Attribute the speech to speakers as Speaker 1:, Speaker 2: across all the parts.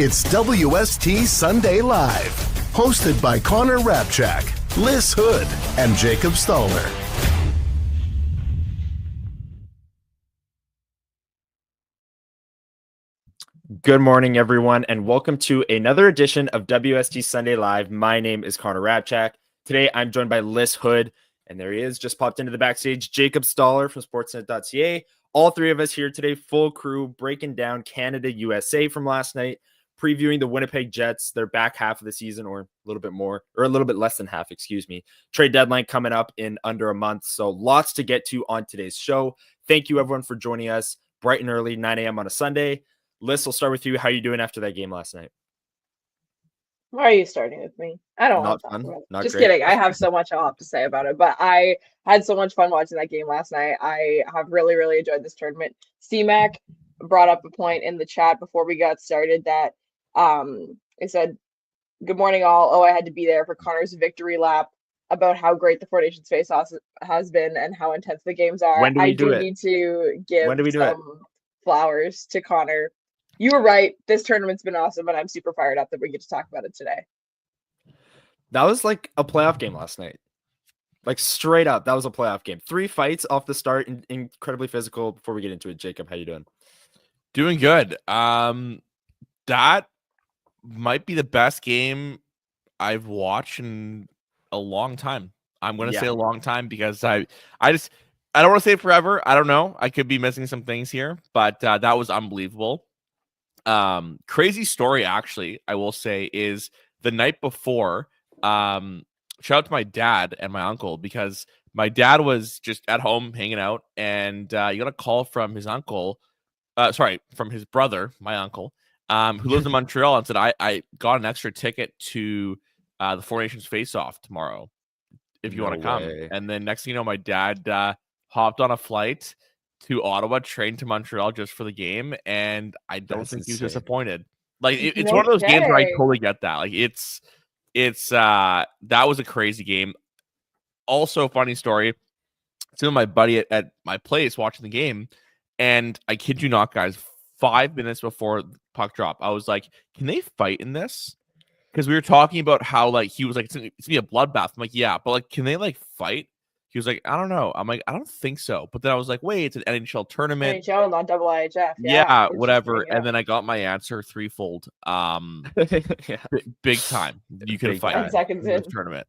Speaker 1: It's WST Sunday Live, hosted by Hrabchak, Lyss Houde, and Jacob Stoller.
Speaker 2: Good morning, everyone, and welcome to another edition of WST Sunday Live. My name is Hrabchak. Today, I'm joined by Lyss Houde, and there he is, just popped into the backstage, Jacob Stoller from Sportsnet.ca. All three of us here today, full crew, breaking down Canada-USA from last night, previewing the Winnipeg Jets, their back half of the season, or a little bit more, or a little bit less than half, excuse me. Trade deadline coming up in under a month, so lots to get to on today's show. Thank you, everyone, for joining us bright and early, 9 a.m. on a Sunday. Lyss, we'll start with you. How are you doing after that game last night?
Speaker 3: Why are you starting with me? I don't want to talk about it. Just kidding. I have so much I'll have to say about it, but I had so much fun watching that game last night. I have really, really enjoyed this tournament. C-Mac brought up a point in the chat before we got started that it said, "Good morning, all. Oh, I had to be there for Connor's victory lap about how great the Four Nations face-off has been and how intense the games are."
Speaker 2: When do we do it?
Speaker 3: Need to give
Speaker 2: when do we do
Speaker 3: some flowers to Connor. You were right. This tournament's been awesome, and I'm super fired up that we get to talk about it today.
Speaker 2: That was like a playoff game last night. Like straight up, that was a playoff game. 3 fights off the start, incredibly physical. Before we get into it, Jacob, how you doing?
Speaker 4: Doing good. That might be the best game I've watched in a long time. I'm going to say a long time because I don't want to say forever. I don't know. I could be missing some things here, but that was unbelievable. Crazy story, actually, I will say, is the night before, shout out to my dad and my uncle, because my dad was just at home hanging out, and he got a call from his uncle, from his brother, my uncle, who lives in Montreal, and said, I got an extra ticket to the Four Nations face-off tomorrow, if you want to come. And then next thing you know, my dad hopped on a flight to Ottawa, trained to Montreal just for the game, and I don't think he was disappointed. Like it's one of those games where I totally get that. Like it's that was a crazy game. Also, funny story. Still my buddy at my place watching the game, and I kid you not, guys, 5 minutes before puck drop, I was like, "Can they fight in this?" Because we were talking about how like he was like, "It's gonna be a bloodbath." I'm like, "Yeah, but like, can they like fight?" He was like, "I don't know." I'm like, "I don't think so." But then I was like, "Wait, it's an NHL tournament."
Speaker 3: NHL, not IIHF.
Speaker 4: Yeah, whatever. And then I got my answer threefold. Big time. You can fight
Speaker 3: 10 seconds
Speaker 4: in this tournament.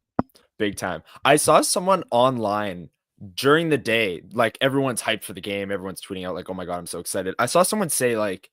Speaker 2: Big time. I saw someone online during the day, like everyone's hyped for the game. Everyone's tweeting out like, "Oh my God, I'm so excited." I saw someone say like,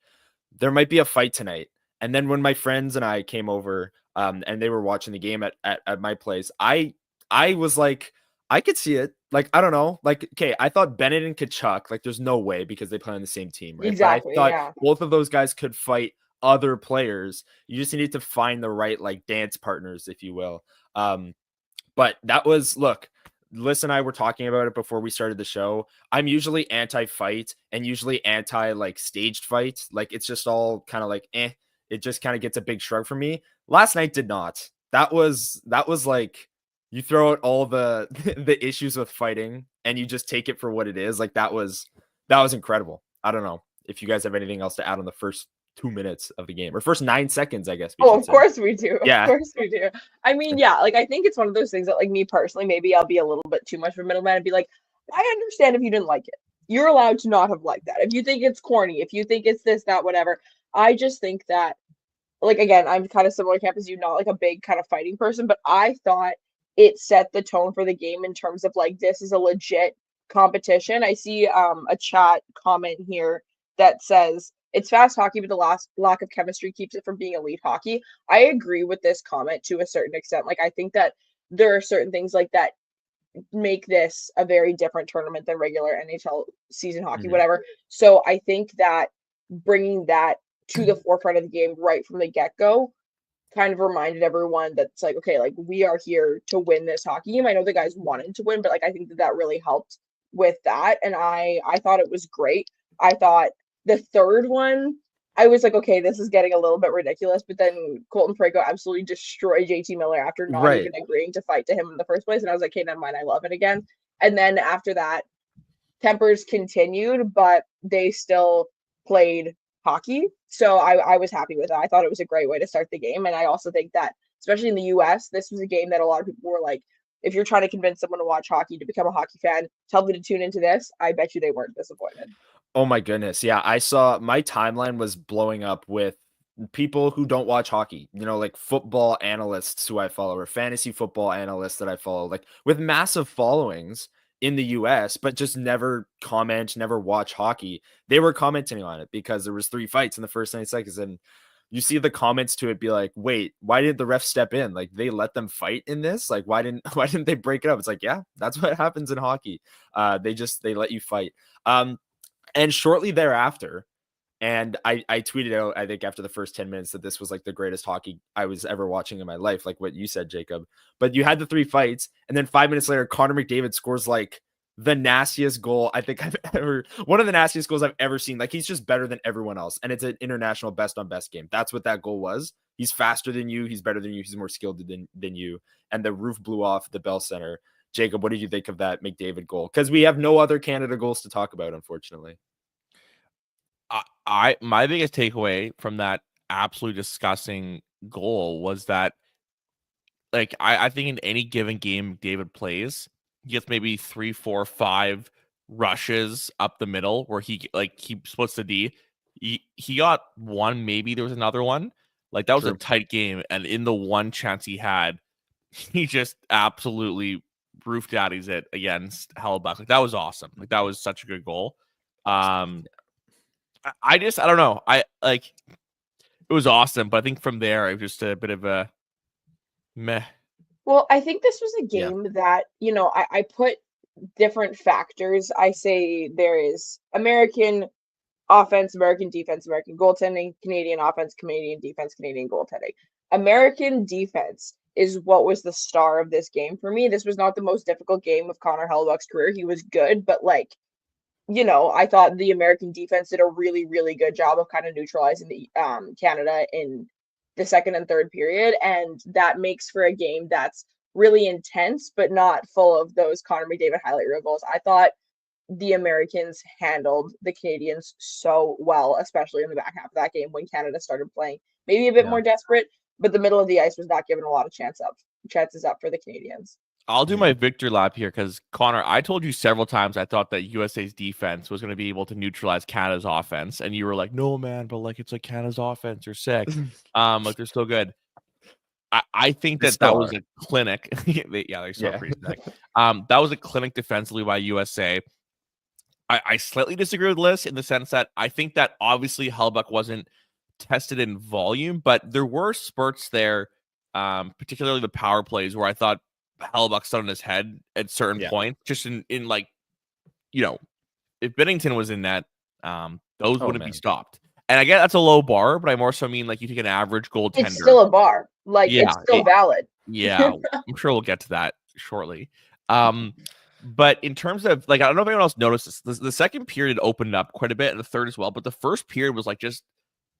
Speaker 2: there might be a fight tonight. And then when my friends and I came over and they were watching the game at my place, I was like, I could see it. Like, I don't know. Like, okay, I thought Bennett and Hrabchak, like, there's no way because they play on the same team, right?
Speaker 3: Exactly.
Speaker 2: But I thought both of those guys could fight other players. You just need to find the right, like, dance partners, if you will. But that was, look, Lyss and I were talking about it before we started the show. I'm usually anti-fight and usually anti, like, staged fight. Like, it's just all kind of like, it just kind of gets a big shrug for me. Last night did not. That was like, you throw out all the issues with fighting and you just take it for what it is. Like that was incredible. I don't know if you guys have anything else to add on the first 2 minutes of the game or first 9 seconds, I guess.
Speaker 3: Of course we do.
Speaker 2: Yeah.
Speaker 3: Of course we do. I mean, yeah, like I think it's one of those things that like me personally, maybe I'll be a little bit too much of a middleman and be like, I understand if you didn't like it. You're allowed to not have liked that. If you think it's corny, if you think it's this, that, whatever. I just think that, like, again, I'm kind of similar camp as you, not like a big kind of fighting person, but I thought it set the tone for the game in terms of like, this is a legit competition. I see a chat comment here that says, it's fast hockey, but the lack of chemistry keeps it from being elite hockey. I agree with this comment to a certain extent. Like, I think that there are certain things like that make this a very different tournament than regular NHL season hockey, whatever. So I think that bringing that to the forefront of the game right from the get-go kind of reminded everyone that's like, okay, like we are here to win this hockey game. I know the guys wanted to win, but like I think that really helped with that, and I thought it was great. I thought the third one, I was like, okay, this is getting a little bit ridiculous, but then Colton Parayko absolutely destroyed JT Miller after not
Speaker 2: Right.
Speaker 3: even agreeing to fight to him in the first place, and I was like, okay, never mind, I love it again. And then after that, tempers continued, but they still played hockey. So I was happy with it. I thought it was a great way to start the game. And I also think that, especially in the US, this was a game that a lot of people were like, if you're trying to convince someone to watch hockey, to become a hockey fan, tell them to tune into this. I bet you they weren't disappointed.
Speaker 2: Oh my goodness. Yeah, I saw my timeline was blowing up with people who don't watch hockey, like football analysts who I follow or fantasy football analysts that I follow, like with massive followings in the US, but just never comment, never watch hockey. They were commenting on it because there was 3 fights in the first 90 seconds. And you see the comments to it be like, wait, why did the ref step in? Like they let them fight in this? Like why didn't they break it up? It's like, yeah, that's what happens in hockey. They let you fight. And shortly thereafter, and I tweeted out, I think after the first 10 minutes, that this was like the greatest hockey I was ever watching in my life, like what you said, Jacob. But you had the 3 fights, and then 5 minutes later, Connor McDavid scores like the nastiest goal one of the nastiest goals I've ever seen. Like he's just better than everyone else. And it's an international best on best game. That's what that goal was. He's faster than you. He's better than you. He's more skilled than you. And the roof blew off the Bell Center. Jacob, what did you think of that McDavid goal? Because we have no other Canada goals to talk about, unfortunately.
Speaker 4: My biggest takeaway from that absolutely disgusting goal was that, like, I think in any given game David plays, he gets maybe 3, 4, 5 rushes up the middle where he splits the D. He got one, maybe there was another one. Like that was
Speaker 2: True.
Speaker 4: a tight game, and in the one chance he had, he just absolutely roof daddies it against Hrabchak. Like that was awesome. Like that was such a good goal. I don't know. It was awesome, but I think from there, it was just a bit of a meh.
Speaker 3: Well, I think this was a game that, I put different factors. I say there is American offense, American defense, American goaltending, Canadian offense, Canadian defense, Canadian goaltending. American defense is what was the star of this game for me. This was not the most difficult game of Connor Hellebuyck's career. He was good, but I thought the American defense did a really, really good job of kind of neutralizing the Canada in the second and third period, and that makes for a game that's really intense, but not full of those Connor McDavid highlight reel goals. I thought the Americans handled the Canadians so well, especially in the back half of that game when Canada started playing maybe a bit more desperate, but the middle of the ice was not given a lot of chances up for the Canadians.
Speaker 4: I'll do my victor lap here because, Connor, I told you several times I thought that USA's defense was going to be able to neutralize Canada's offense, and you were like, "No, man, but it's like Canada's offense. They're sick. They're so good." I think that was a clinic. They're so pretty sick. That was a clinic defensively by USA. I slightly disagree with Lyss in the sense that I think that obviously Hellebuyck wasn't tested in volume, but there were spurts there, particularly the power plays, where I thought Hellebuyck stood on his head at certain points, just in if Binnington was in net, those wouldn't be stopped. And I get that's a low bar, but I more so mean you take an average goaltender.
Speaker 3: It's still a bar. It's still valid.
Speaker 4: Yeah, I'm sure we'll get to that shortly. But in terms of I don't know if anyone else noticed this. The second period opened up quite a bit, and the third as well. But the first period was just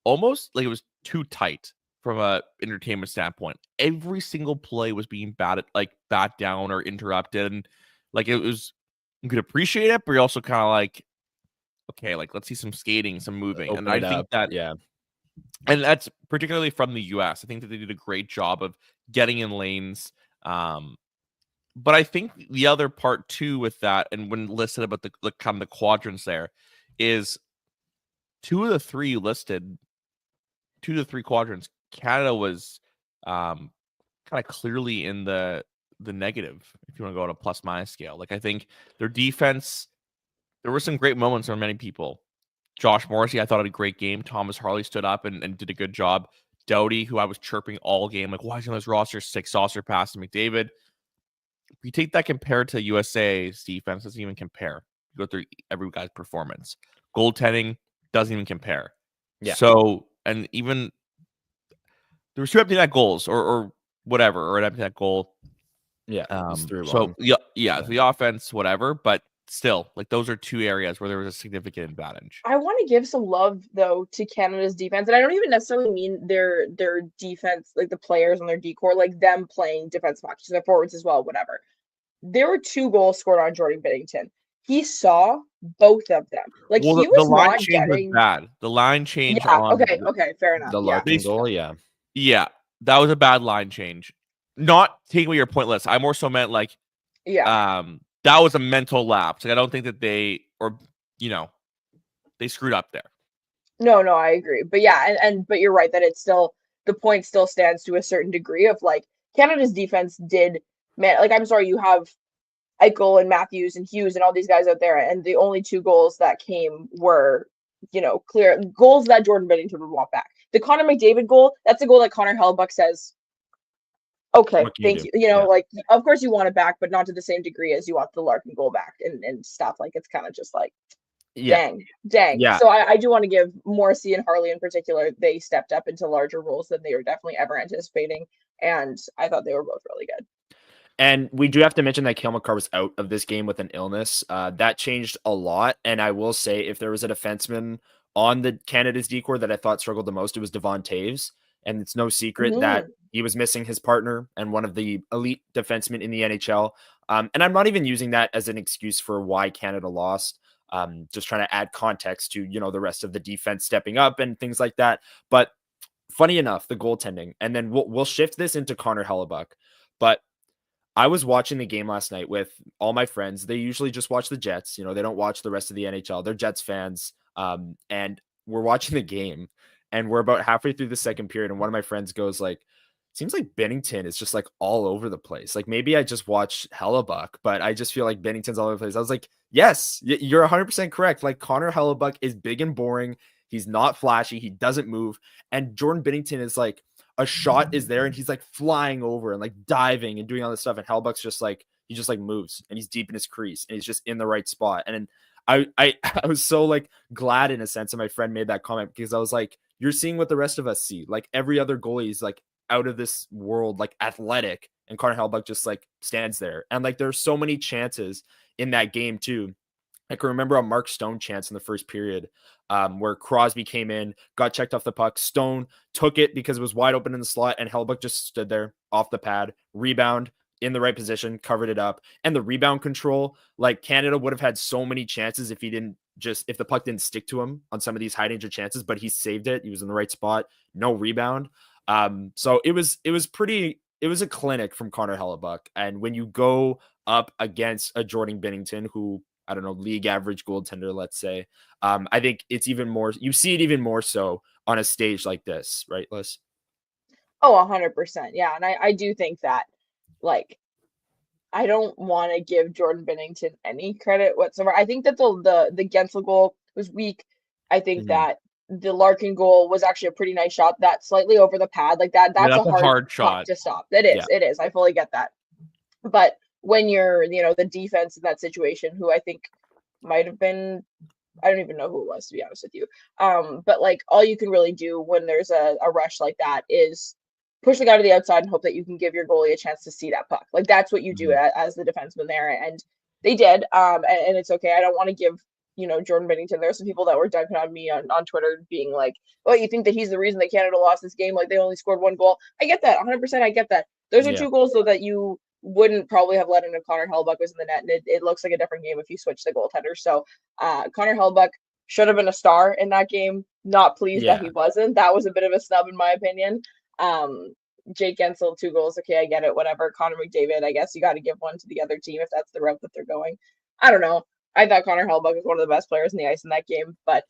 Speaker 4: almost it was too tight from a entertainment standpoint. Every single play was being bat down or interrupted, and it was, you could appreciate it, but you're also kind of okay, let's see some skating, some moving.
Speaker 2: Open
Speaker 4: and I think that and that's particularly from the US. I think that they did a great job of getting in lanes. But I think the other part too with that, and when listed about the kind of the quadrants there, is 2 of the 3 listed, 2 to 3 quadrants, Canada was kind of clearly in the negative, if you want to go on a plus minus scale. I think their defense, there were some great moments for many people. Josh Morrissey, I thought, had a great game. Thomas Harley stood up and did a good job. Doughty, who I was chirping all game, why is he on this roster? 6 saucer pass to McDavid. If you take that compared to USA's defense, doesn't even compare. You go through every guy's performance. Goaltending doesn't even compare.
Speaker 2: Yeah.
Speaker 4: So, and even there was 2 empty net goals or whatever, or an empty net goal.
Speaker 2: Yeah. It's
Speaker 4: So
Speaker 2: 3-1.
Speaker 4: yeah, the offense, whatever, but still, like those are 2 areas where there was a significant advantage.
Speaker 3: I want to give some love though to Canada's defense, and I don't even necessarily mean their defense, like the players on their decor, like them playing defense hockey, so their forwards as well, whatever. There were 2 goals scored on Jordan Binnington. He saw both of them. Like
Speaker 4: Well,
Speaker 3: he
Speaker 4: the
Speaker 3: was
Speaker 4: line
Speaker 3: not
Speaker 4: change was
Speaker 3: getting.
Speaker 4: bad. The line change
Speaker 3: Yeah.
Speaker 4: on
Speaker 3: Okay. Fair enough.
Speaker 2: The
Speaker 3: Yeah.
Speaker 2: Larkin goal, yeah.
Speaker 4: yeah, that was a bad line change. Not taking away your pointless. I more so meant like
Speaker 3: Yeah.
Speaker 4: that was a mental lapse. Like I don't think that they they screwed up there.
Speaker 3: No, I agree. But yeah, but you're right that it's still the point still stands to a certain degree of like Canada's defense did man like I'm sorry, you have Eichel and Matthews and Hughes and all these guys out there, and the only 2 goals that came were, clear goals that Jordan Binnington would want back. The Connor McDavid goal, that's a goal that Connor Hellebuyck says, okay,
Speaker 2: What can
Speaker 3: thank
Speaker 2: do?
Speaker 3: you.
Speaker 2: Yeah.
Speaker 3: Like of course you want it back, but not to the same degree as you want the Larkin goal back and stuff. Like it's kind of just like
Speaker 2: Yeah.
Speaker 3: dang.
Speaker 2: Yeah.
Speaker 3: So I do want to give Morrissey and Harley in particular, they stepped up into larger roles than they were definitely ever anticipating. And I thought they were both really good.
Speaker 2: And we do have to mention that Cale Makar was out of this game with an illness. That changed a lot. And I will say, if there was a defenseman on the Canada's decor that I thought struggled the most, it was Devon Taves. And it's no secret that he was missing his partner and one of the elite defensemen in the NHL. And I'm not even using that as an excuse for why Canada lost. Just trying to add context to, the rest of the defense stepping up and things like that. But funny enough, the goaltending, and then we'll shift this into Connor Hellebuyck. But I was watching the game last night with all my friends. They usually just watch the Jets. They don't watch the rest of the NHL. They're Jets fans. And we're watching the game, and we're about halfway through the second period. And one of my friends goes like, seems like Binnington is just like all over the place. Like maybe I just watched Hellebuyck, but I just feel like Binnington's all over the place. I was like, yes, you're 100% correct. Like Connor Hellebuyck is big and boring. He's not flashy. He doesn't move. And Jordan Binnington is like, a shot is there and he's like flying over and like diving and doing all this stuff. And Hellebuyck's just like, he just like moves and he's deep in his crease and he's just in the right spot. And then I was so like glad in a sense that my friend made that comment, because I was like, you're seeing what the rest of us see. Like every other goalie is like out of this world, like athletic, and Connor Hellebuyck just like stands there. And like there's so many chances in that game too. I can remember a Mark Stone chance in the first period where Crosby came in, got checked off the puck. Stone took it because it was wide open in the slot, and Hellebuyck just stood there off the pad, rebound in the right position, covered it up. And the rebound control, like Canada would have had so many chances if the puck didn't stick to him on some of these high danger chances, but he saved it. He was in the right spot, no rebound. So it was a clinic from Connor Hellebuyck. And when you go up against a Jordan Binnington, who, I don't know, league average goaltender, let's say, I think it's even more, you see it even more so on a stage like this, right, Lyss?
Speaker 3: Oh, 100%. Yeah. And I do think that, like, I don't want to give Jordan Binnington any credit whatsoever. I think that the Gensel goal was weak. I think that the Larkin goal was actually a pretty nice shot, that slightly over the pad. Like that's a hard shot to stop. It is. Yeah. It is. I fully get that. But when you're, the defense in that situation, who I think might have been, I don't even know who it was, to be honest with you. But like all you can really do when there's a rush like that is push the guy to the outside and hope that you can give your goalie a chance to see that puck. Like that's what you do as the defenseman there. And they did. And it's okay. I don't want to give, Jordan Binnington. There are some people that were dunking on me on Twitter being like, oh, you think that he's the reason that Canada lost this game? Like they only scored 1 goal. I get that. 100%. I get that. Those are 2 goals though that you wouldn't probably have let in if Connor Hellebuyck was in the net. And it looks like a different game if you switch the goaltender. So Connor Hellebuyck should have been a star in that game. Not pleased that he wasn't. That was a bit of a snub in my opinion. Jake Gensel, 2 goals. Okay, I get it. Whatever. Connor McDavid, I guess you got to give one to the other team if that's the route that they're going. I don't know. I thought Connor Hellebuyck was one of the best players in the ice in that game. But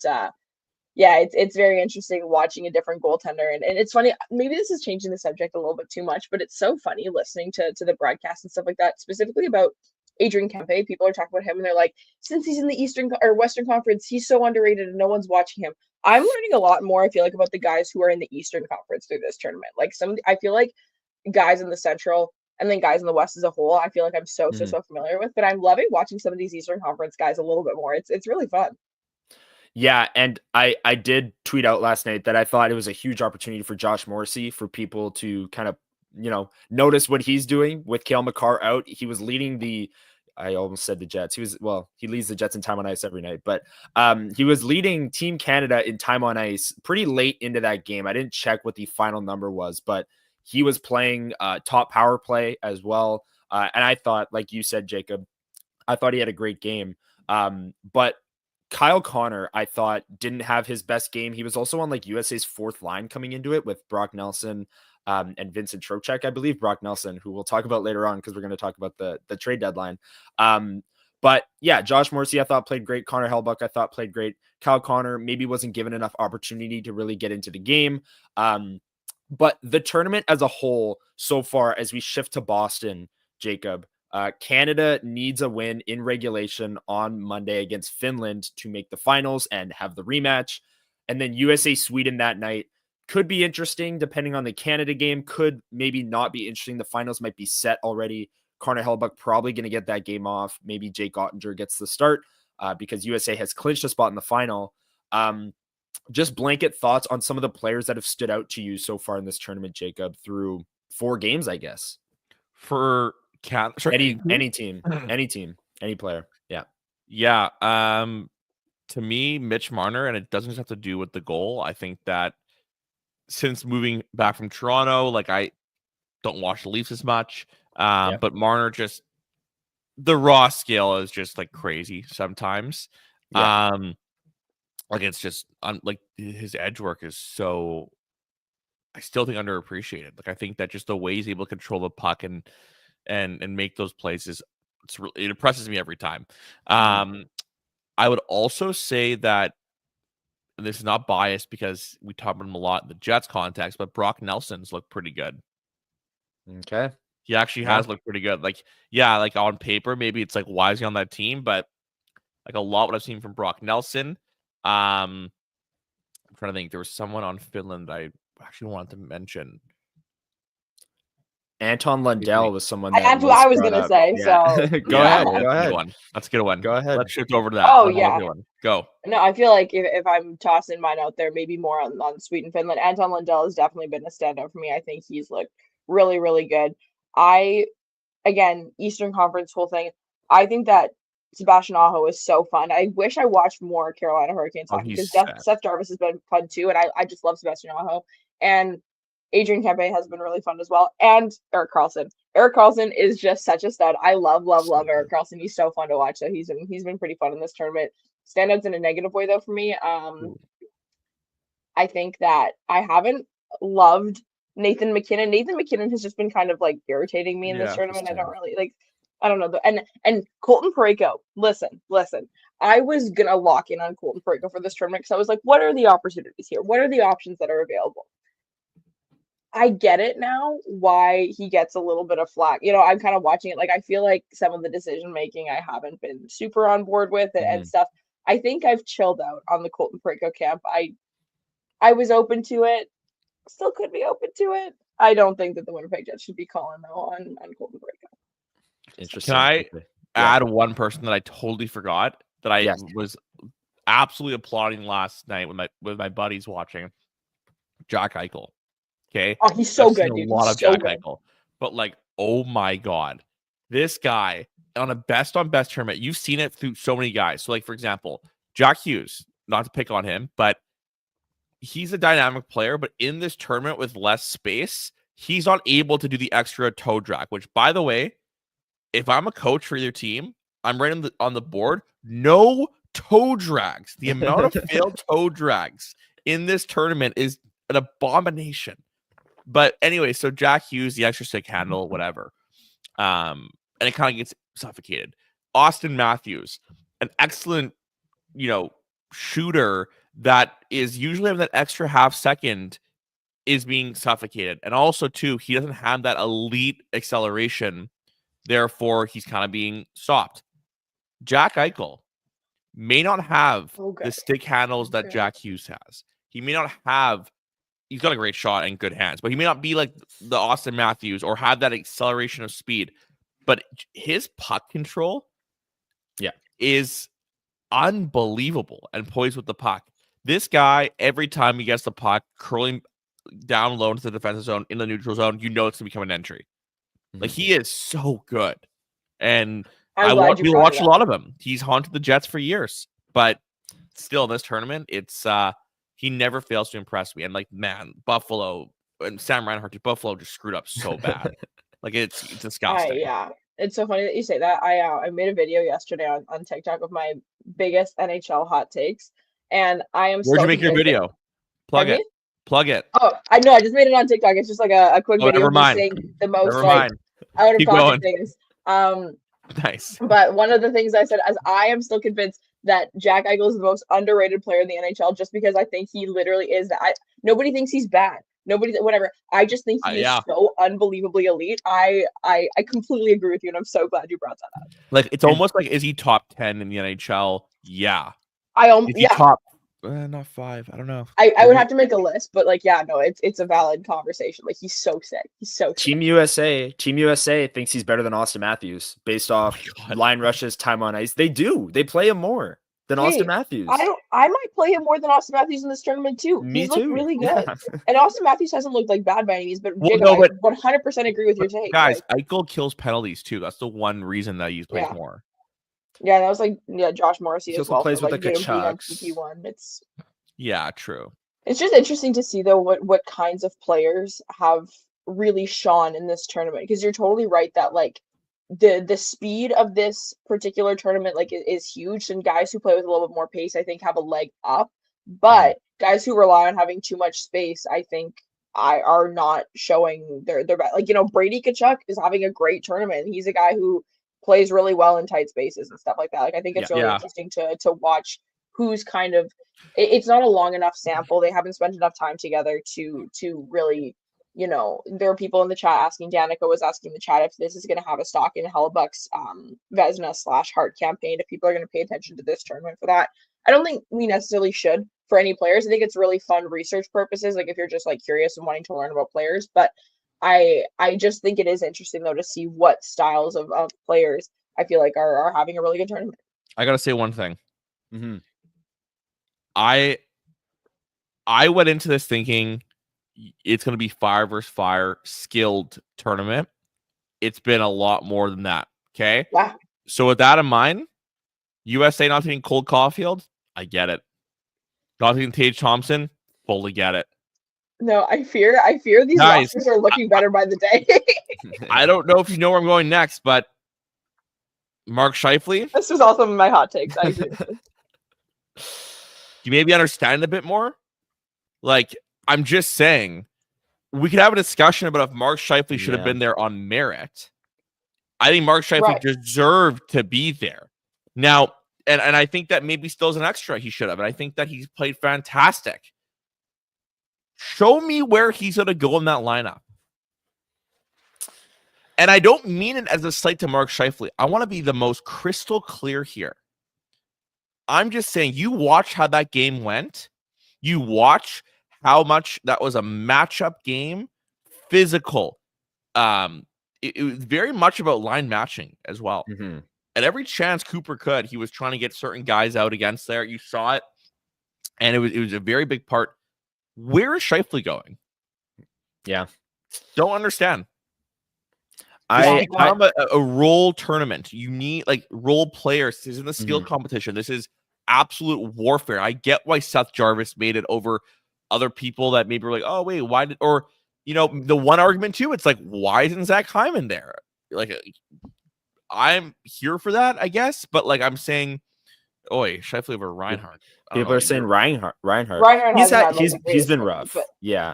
Speaker 3: yeah, it's very interesting watching a different goaltender. And it's funny. Maybe this is changing the subject a little bit too much, but it's so funny listening to the broadcast and stuff like that, specifically about Adrian Kempe. People are talking about him and they're like, since he's in the Eastern or Western Conference, he's so underrated and no one's watching him. I'm learning a lot more, I feel like, about the guys who are in the Eastern Conference through this tournament. Like I feel like guys in the Central and then guys in the West as a whole, I feel like I'm so familiar with, but I'm loving watching some of these Eastern Conference guys a little bit more. It's really fun.
Speaker 2: Yeah, and I did tweet out last night that I thought it was a huge opportunity for Josh Morrissey for people to kind of, notice what he's doing with Cale Makar out. He was leading I almost said the Jets. He leads the Jets in time on ice every night, but he was leading Team Canada in time on ice pretty late into that game. I didn't check what the final number was, but he was playing top power play as well. And I thought, like you said, Jacob, I thought he had a great game. But Kyle Connor, I thought, didn't have his best game. He was also on like USA's fourth line coming into it with Brock Nelson and Vincent Hrabchak, I believe. Brock Nelson, who we'll talk about later on because we're going to talk about the trade deadline. But yeah, Josh Morrissey, I thought, played great. Connor Hellebuyck, I thought, played great. Kyle Connor maybe wasn't given enough opportunity to really get into the game. But the tournament as a whole, so far, as we shift to Boston, Jacob, Canada needs a win in regulation on Monday against Finland to make the finals and have the rematch. And then USA Sweden that night could be interesting depending on the Canada game, could maybe not be interesting. The finals might be set already. Connor Hellebuyck probably going to get that game off. Maybe Jake Ottinger gets the start because USA has clinched a spot in the final. Just blanket thoughts on some of the players that have stood out to you so far in this tournament, Jacob, through 4 games, I guess.
Speaker 4: For
Speaker 2: any team, any player.
Speaker 4: Yeah. To me, Mitch Marner, and it doesn't just have to do with the goal. I think that since moving back from Toronto, like I don't watch the Leafs as much. But Marner, just the raw scale is just like crazy sometimes. Like it's just like his edge work is so, I still think underappreciated. Like I think that just the way he's able to control the puck and make those plays it impresses me every time. I would also say that, and this is not biased because we talk about him a lot in the Jets context, but Brock Nelson's looked pretty good.
Speaker 2: Okay.
Speaker 4: He actually has looked pretty good. Like, yeah, like on paper, maybe it's like, why is he on that team? But like a lot what I've seen from Brock Nelson. I'm trying to think. There was someone on Finland I actually wanted to mention.
Speaker 2: Anton Lundell was someone
Speaker 3: that's what I was going to say.
Speaker 2: Yeah.
Speaker 3: So
Speaker 2: go ahead.
Speaker 4: Let's get a one.
Speaker 2: Go ahead.
Speaker 4: Let's shift over to that.
Speaker 3: Oh, yeah.
Speaker 4: Go.
Speaker 3: No, I feel like if I'm tossing mine out there, maybe more on Sweden, Finland, Anton Lundell has definitely been a standout for me. I think he's looked really, really good. Again, Eastern Conference whole thing, I think that Sebastian Aho is so fun. I wish I watched more Carolina Hurricanes hockey because Seth Jarvis has been fun too, and I just love Sebastian Aho. And Adrian Kempe has been really fun as well. And Erik Karlsson. Erik Karlsson is just such a stud. I love Erik Karlsson. He's so fun to watch. So he's been pretty fun in this tournament. Standouts in a negative way though for me. I think that I haven't loved Nathan McKinnon. Nathan McKinnon has just been kind of like irritating me in this tournament. I don't really like. I don't know. And Colton Parayko. Listen. I was gonna lock in on Colton Parayko for this tournament because I was like, what are the opportunities here? What are the options that are available? I get it now why he gets a little bit of flack. I'm kind of watching it. Like, I feel like some of the decision making I haven't been super on board with and stuff. I think I've chilled out on the Colton Parayko camp. I was open to it. Still could be open to it. I don't think that the Winnipeg Jets should be calling though on Colton Parayko.
Speaker 2: Interesting.
Speaker 4: Can I add one person that I totally forgot that I was absolutely applauding last night with my buddies watching? Jack Eichel. Okay.
Speaker 3: Oh, he's so good, dude.
Speaker 4: A lot of Jack Eichel. But like, oh my God. This guy on a best on best tournament, you've seen it through so many guys. So like, for example, Jack Hughes, not to pick on him, but he's a dynamic player, but in this tournament with less space, he's not able to do the extra toe drag, which by the way, if I'm a coach for your team, I'm writing on the board, no toe drags. The amount of failed toe drags in this tournament is an abomination. But anyway, so Jack Hughes, the extra stick handle, whatever. And it kind of gets suffocated. Austin Matthews, an excellent, shooter that is usually having that extra half second is being suffocated. And also, too, he doesn't have that elite acceleration. Therefore, he's kind of being stopped. Jack Eichel may not have the stick handles that Jack Hughes has. He may not have, he's got a great shot and good hands, but he may not be like the Austin Matthews or have that acceleration of speed. But his puck control is unbelievable and poised with the puck. This guy, every time he gets the puck, curling down low into the defensive zone, in the neutral zone, you know it's going to become an entry. Like, he is so good. And we watched a lot of him. He's haunted the Jets for years. But still, in this tournament, it's he never fails to impress me. And, like, man, Buffalo and Sam Reinhart, Buffalo just screwed up so bad. Like, it's disgusting.
Speaker 3: Yeah. It's so funny that you say that. I made a video yesterday on TikTok of my biggest NHL hot takes, and I am.
Speaker 4: Where'd you make your video? Plug it.
Speaker 3: Oh, I know. I just made it on TikTok. It's just like a quick video of me saying the most out of pocket things.
Speaker 4: Nice.
Speaker 3: But one of the things I said, as I am still convinced that Jack Eichel is the most underrated player in the NHL, just because I think he literally is that. Nobody thinks he's bad. Nobody, whatever. I just think he is so unbelievably elite. I completely agree with you, and I'm so glad you brought that up.
Speaker 4: Like, it's almost like, is he top 10 in the NHL? Yeah.
Speaker 3: Top,
Speaker 4: not 5. I don't know.
Speaker 3: I would have to make a list, but like, yeah, no, it's a valid conversation. Like, he's so sick. He's so sick.
Speaker 2: Team USA thinks he's better than Austin Matthews based off line rushes, time on ice. They do. They play him more than Austin Matthews.
Speaker 3: I might play him more than Austin Matthews in this tournament too. He's looked really good. Yeah. And Austin Matthews hasn't looked like bad by any means, but I 100% agree with your take.
Speaker 4: Guys, Eichel kills penalties too. That's the one reason that he's played more.
Speaker 3: Yeah, that was like Josh Morrissey
Speaker 2: he
Speaker 3: as well.
Speaker 2: Plays with the
Speaker 3: Hrabchak.
Speaker 4: True.
Speaker 3: It's just interesting to see though what kinds of players have really shone in this tournament, because you're totally right that like the speed of this particular tournament like is huge, and guys who play with a little bit more pace I think have a leg up, but guys who rely on having too much space I think are not showing their best. Like, Brady Tkachuk is having a great tournament. He's a guy who plays really well in tight spaces and stuff like that. Like, I think it's really interesting to watch who's kind of, it's not a long enough sample. They haven't spent enough time together to really, there are people in the chat asking, Danica was asking the chat if this is going to have a stock in Hellebuck's Vezina/Hart campaign, if people are going to pay attention to this tournament for that. I don't think we necessarily should for any players. I think it's really fun research purposes, like if you're just like curious and wanting to learn about players. But I just think it is interesting though to see what styles of players I feel like are having a really good tournament.
Speaker 4: I gotta say one thing. Mm-hmm. I went into this thinking it's going to be fire versus fire skilled tournament. It's been a lot more than that. Okay.
Speaker 3: Yeah.
Speaker 4: So with that in mind, USA not taking Cole Caulfield, I get it. Not taking Tage Thompson, fully get it.
Speaker 3: No, I fear these rosters are looking better by the day.
Speaker 4: I don't know if you know where I'm going next, but Mark Scheifele.
Speaker 3: This was also my hot takes. I agree.
Speaker 4: You maybe understand a bit more? Like, I'm just saying, we could have a discussion about if Mark Scheifele should have been there on merit. I think Mark Scheifele deserved to be there. Now, and I think that maybe still is an extra he should have, and I think that he's played fantastic. Show me where he's going to go in that lineup. And I don't mean it as a slight to Mark Scheifele. I want to be the most crystal clear here. I'm just saying, you watch how that game went. You watch how much that was a matchup game, physical. It was very much about line matching as well. Mm-hmm. At every chance Cooper could, he was trying to get certain guys out against there. You saw it, and it was a very big part. Where is Scheifele going?
Speaker 2: Yeah,
Speaker 4: don't understand. I a role tournament. You need like role players. This isn't a skill competition. This is absolute warfare. I get why Seth Jarvis made it over other people that maybe were like, oh wait, why did, or the one argument too, it's like, why isn't Zach Hyman there? Like, I'm here for that, I guess, but like I'm saying, Scheifele over Reinhart.
Speaker 2: People are saying Reinhart. He's been rough. But yeah,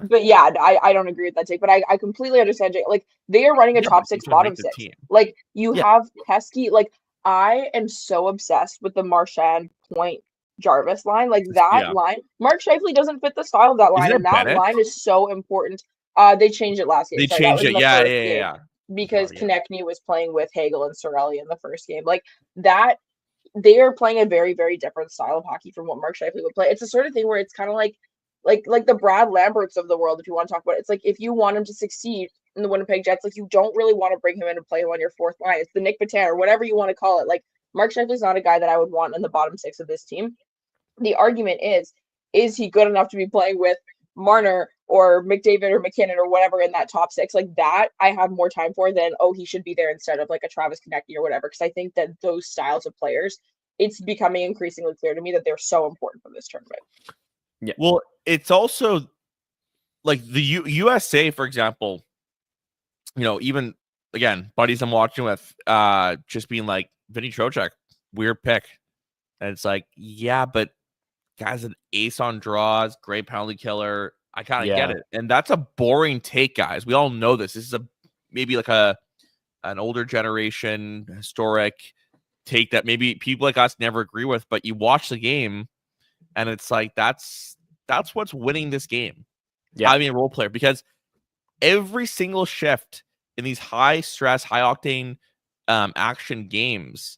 Speaker 3: I don't agree with that take. But I completely understand. Like, they are running a top 6, bottom 6. Like, you have Pesky. Like, I am so obsessed with the Marchand Point Jarvis line. Like, that line, Mark Scheifele doesn't fit the style of that line, and that line is so important. They changed it last game.
Speaker 4: They changed it. Yeah.
Speaker 3: Because Konechny was playing with Hagel and Cirelli in the first game. Like that. They are playing a very, very different style of hockey from what Mark Scheifele would play. It's the sort of thing where it's kind of like the Brad Lamberts of the world, if you want to talk about it. It's like, if you want him to succeed in the Winnipeg Jets, like, you don't really want to bring him in and play him on your fourth line. It's the Nick Patan or whatever you want to call it. Like, Mark Scheifele's not a guy that I would want in the bottom 6 of this team. The argument is he good enough to be playing with Marner or McDavid or McKinnon or whatever in that top 6? Like that, I have more time for than, oh, he should be there instead of like a Travis Konecny or whatever. Because I think that those styles of players, it's becoming increasingly clear to me that they're so important for this tournament.
Speaker 4: Yeah. Well, it's also like the USA, for example, even again, buddies I'm watching with, just being like, Vinny Hrabchak, weird pick. And it's like, yeah, but guy's an ace on draws, great penalty killer. I kind of get it. And that's a boring take, guys. We all know this. This is maybe like an older generation historic take that maybe people like us never agree with, but you watch the game and it's like, that's what's winning this game. Yeah. Having a role player, because every single shift in these high stress, high octane action games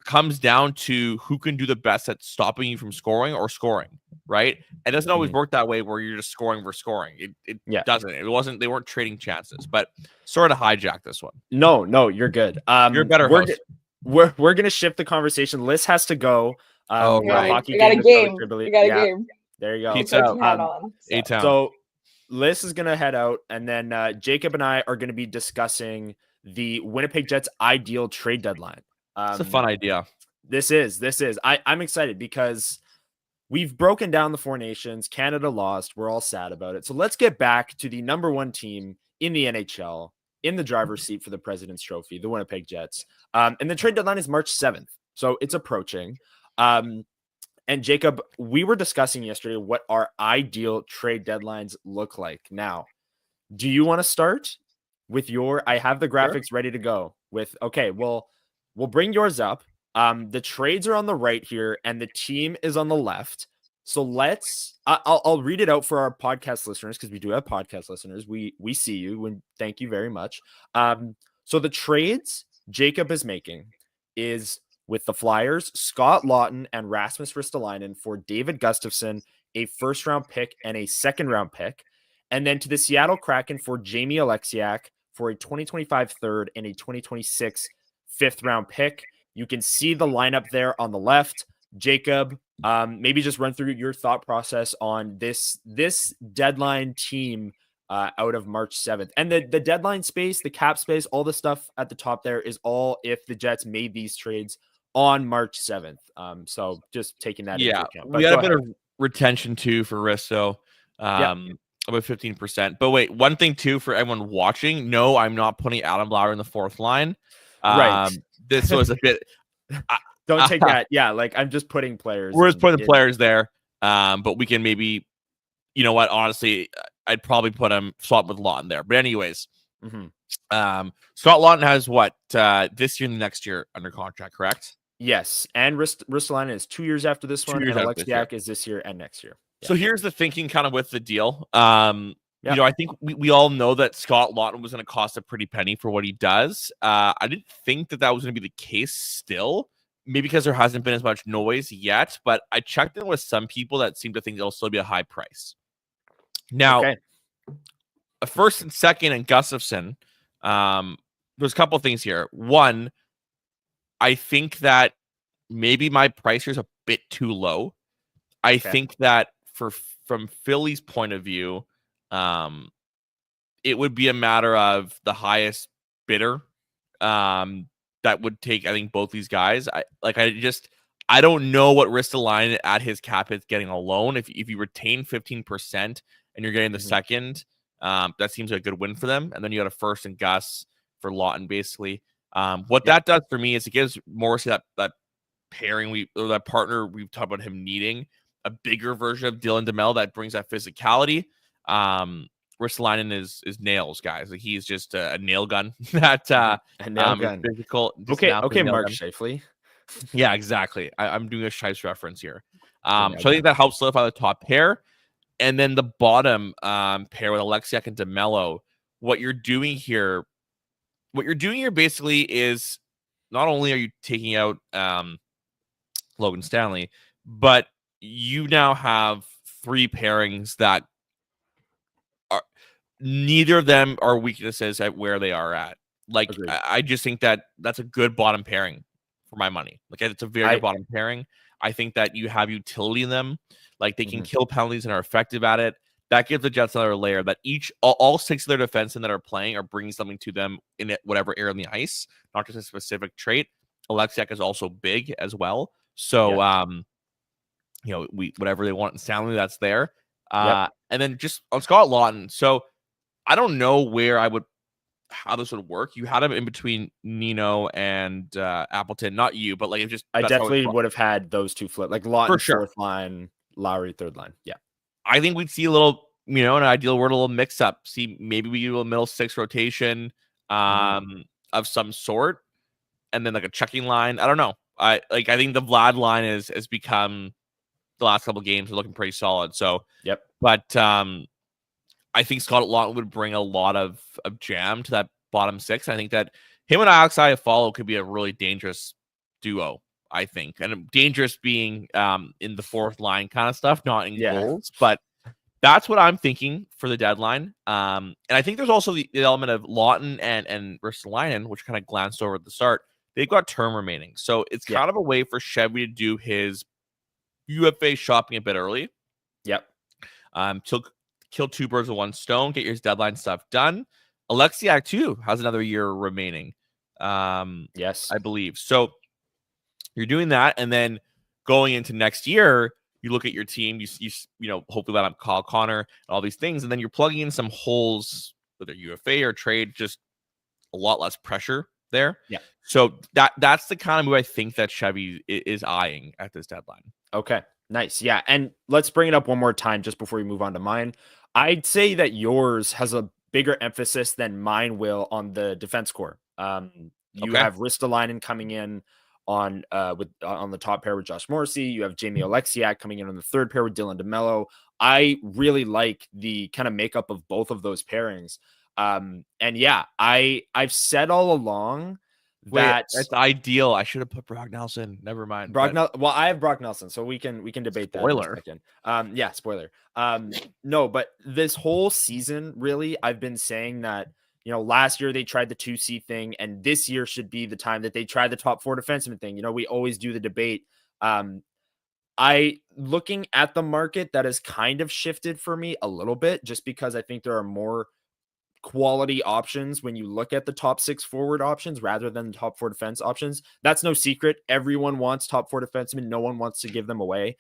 Speaker 4: comes down to who can do the best at stopping you from scoring or scoring, right? It doesn't always work that way where you're just scoring for scoring. It doesn't. It wasn't. They weren't trading chances, but sort of hijack this one.
Speaker 2: No, you're good.
Speaker 4: You're a better host.
Speaker 2: We're gonna shift the conversation. Lyss has to go.
Speaker 3: Hockey got a game. We got a game.
Speaker 2: There you go.
Speaker 4: Pizza
Speaker 3: out.
Speaker 2: So Lyss is gonna head out, and then Jacob and I are gonna be discussing the Winnipeg Jets ideal trade deadline.
Speaker 4: It's a fun idea.
Speaker 2: This is. I'm excited because we've broken down the 4 nations. Canada lost. We're all sad about it. So let's get back to the number 1 team in the NHL, in the driver's seat for the President's Trophy, the Winnipeg Jets. And the trade deadline is March 7th. So it's approaching. And Jacob, we were discussing yesterday what our ideal trade deadlines look like. Now, do you want to start with I have the graphics ready to go with, okay, well, we'll bring yours up. The trades are on the right here, and the team is on the left. So I'll read it out for our podcast listeners, because we do have podcast listeners. We see you, and thank you very much. So the trades Jacob is making is with the Flyers, Scott Laughton and Rasmus Ristolainen for David Gustafsson, a first-round pick and a second-round pick. And then to the Seattle Kraken for Jamie Alexiak for a 2025 third and a 2026 fifth-round pick. You can see the lineup there on the left. Jacob, maybe just run through your thought process on this deadline team out of March 7th. And the deadline space, the cap space, all the stuff at the top there is all if the Jets made these trades on March 7th. So just taking that into account.
Speaker 4: But we got a bit of retention too for Risto. About 15%. But wait, one thing too for everyone watching, no, I'm not putting Adam Lauer in the 4th line.
Speaker 2: Right.
Speaker 4: This was a bit.
Speaker 2: Don't take that. Yeah, like I'm just putting players.
Speaker 4: We're just putting the players there. But we can maybe, you know what? Honestly, I'd probably put him swap with Laughton there. But anyways, Scott Laughton has what this year and the next year under contract, correct?
Speaker 2: Yes, and Ristolainen is 2 years after this one, and Alexiak is this year and next year.
Speaker 4: So here's the thinking kind of with the deal. You know, I think we all know that Scott Laughton was going to cost a pretty penny for what he does. I didn't think that was going to be the case still, maybe because there hasn't been as much noise yet, but I checked in with some people that seem to think it'll still be a high price. Now, a first and second and Gustafsson, there's a couple of things here. One, I think that maybe my price here is a bit too low. I think that from Philly's point of view, it would be a matter of the highest bidder that would take, I think, both these guys. I don't know what Ristolainen at his cap is getting alone. If you retain 15% and you're getting the second, that seems like a good win for them. And then you got a first and Gus for Laughton, basically. What that does for me is it gives Morrissey that pairing that partner we've talked about him needing, a bigger version of Dylan DeMel that brings that physicality. Ristolainen is nails, guys. Like he's just a nail gun.
Speaker 2: A nail gun.
Speaker 4: Physical.
Speaker 2: Okay, Mark Scheifele.
Speaker 4: Yeah, exactly. I'm doing a Scheifele reference here. So I think that helps solidify the top pair. And then the bottom pair with Alexiak and DeMello. What you're doing here basically is not only are you taking out Logan Stanley, but you now have 3 pairings that are neither of them are weaknesses at where they are at. Like, I just think that that's a good bottom pairing for my money. Like it's a very good bottom pairing. I think that you have utility in them. Like they can kill penalties and are effective at it. That gives the Jets another layer that all 6 of their defensemen that are playing are bringing something to them in whatever area on the ice, not just a specific trait. Alexiak is also big as well. So, whatever they want in Stanley, that's there. And then just on Scott Laughton. So I don't know how this would work. You had him in between Nino and Appleton, not you, but like
Speaker 2: I definitely would have had those two flip, like Laughton fourth line, Lowry third line. Yeah.
Speaker 4: I think we'd see a little, in an ideal world, a little mix up. See, maybe we do a middle 6 rotation of some sort, and then like a checking line. I don't know. I think the Vlad line has become the last couple of games are looking pretty solid. So but I think Scott Laughton would bring a lot of jam to that bottom 6. I think that him and Alex Iafallo could be a really dangerous duo. I think, and dangerous being in the fourth line kind of stuff, not in goals, but that's what I'm thinking for the deadline. And I think there's also the element of Laughton and Ristolainen, which kind of glanced over at the start. They've got term remaining, so it's kind of a way for Chevy to do his UFA shopping a bit early. Kill 2 birds with 1 stone. Get your deadline stuff done. Alexiak too has another year remaining. I believe so. You're doing that, and then going into next year, you look at your team. You hopefully let up Kyle Connor and all these things, and then you're plugging in some holes, whether UFA or trade, just a lot less pressure there. So that's the kind of move I think that Chevy is eyeing at this deadline.
Speaker 2: Okay, nice. Yeah, and let's bring it up one more time just before we move on to mine. I'd say that yours has a bigger emphasis than mine will on the defense core. You have Ristolainen coming in on the top pair with Josh Morrissey. You have Jamie Alexiak coming in on the third pair with Dylan DeMello. I really like the kind of makeup of both of those pairings. And I've said all along that
Speaker 4: that's ideal. I should have put Brock Nelson. Never mind.
Speaker 2: Well, I have Brock Nelson, so we can debate that.
Speaker 4: Spoiler.
Speaker 2: Spoiler. No, but this whole season, really, I've been saying that, last year they tried the 2C thing, and this year should be the time that they try the top 4 defenseman thing. We always do the debate. Looking at the market, that has kind of shifted for me a little bit, just because I think there are more quality options when you look at the top 6 forward options rather than the top 4 defense options. That's no secret. Everyone wants top 4 defensemen. No one wants to give them away.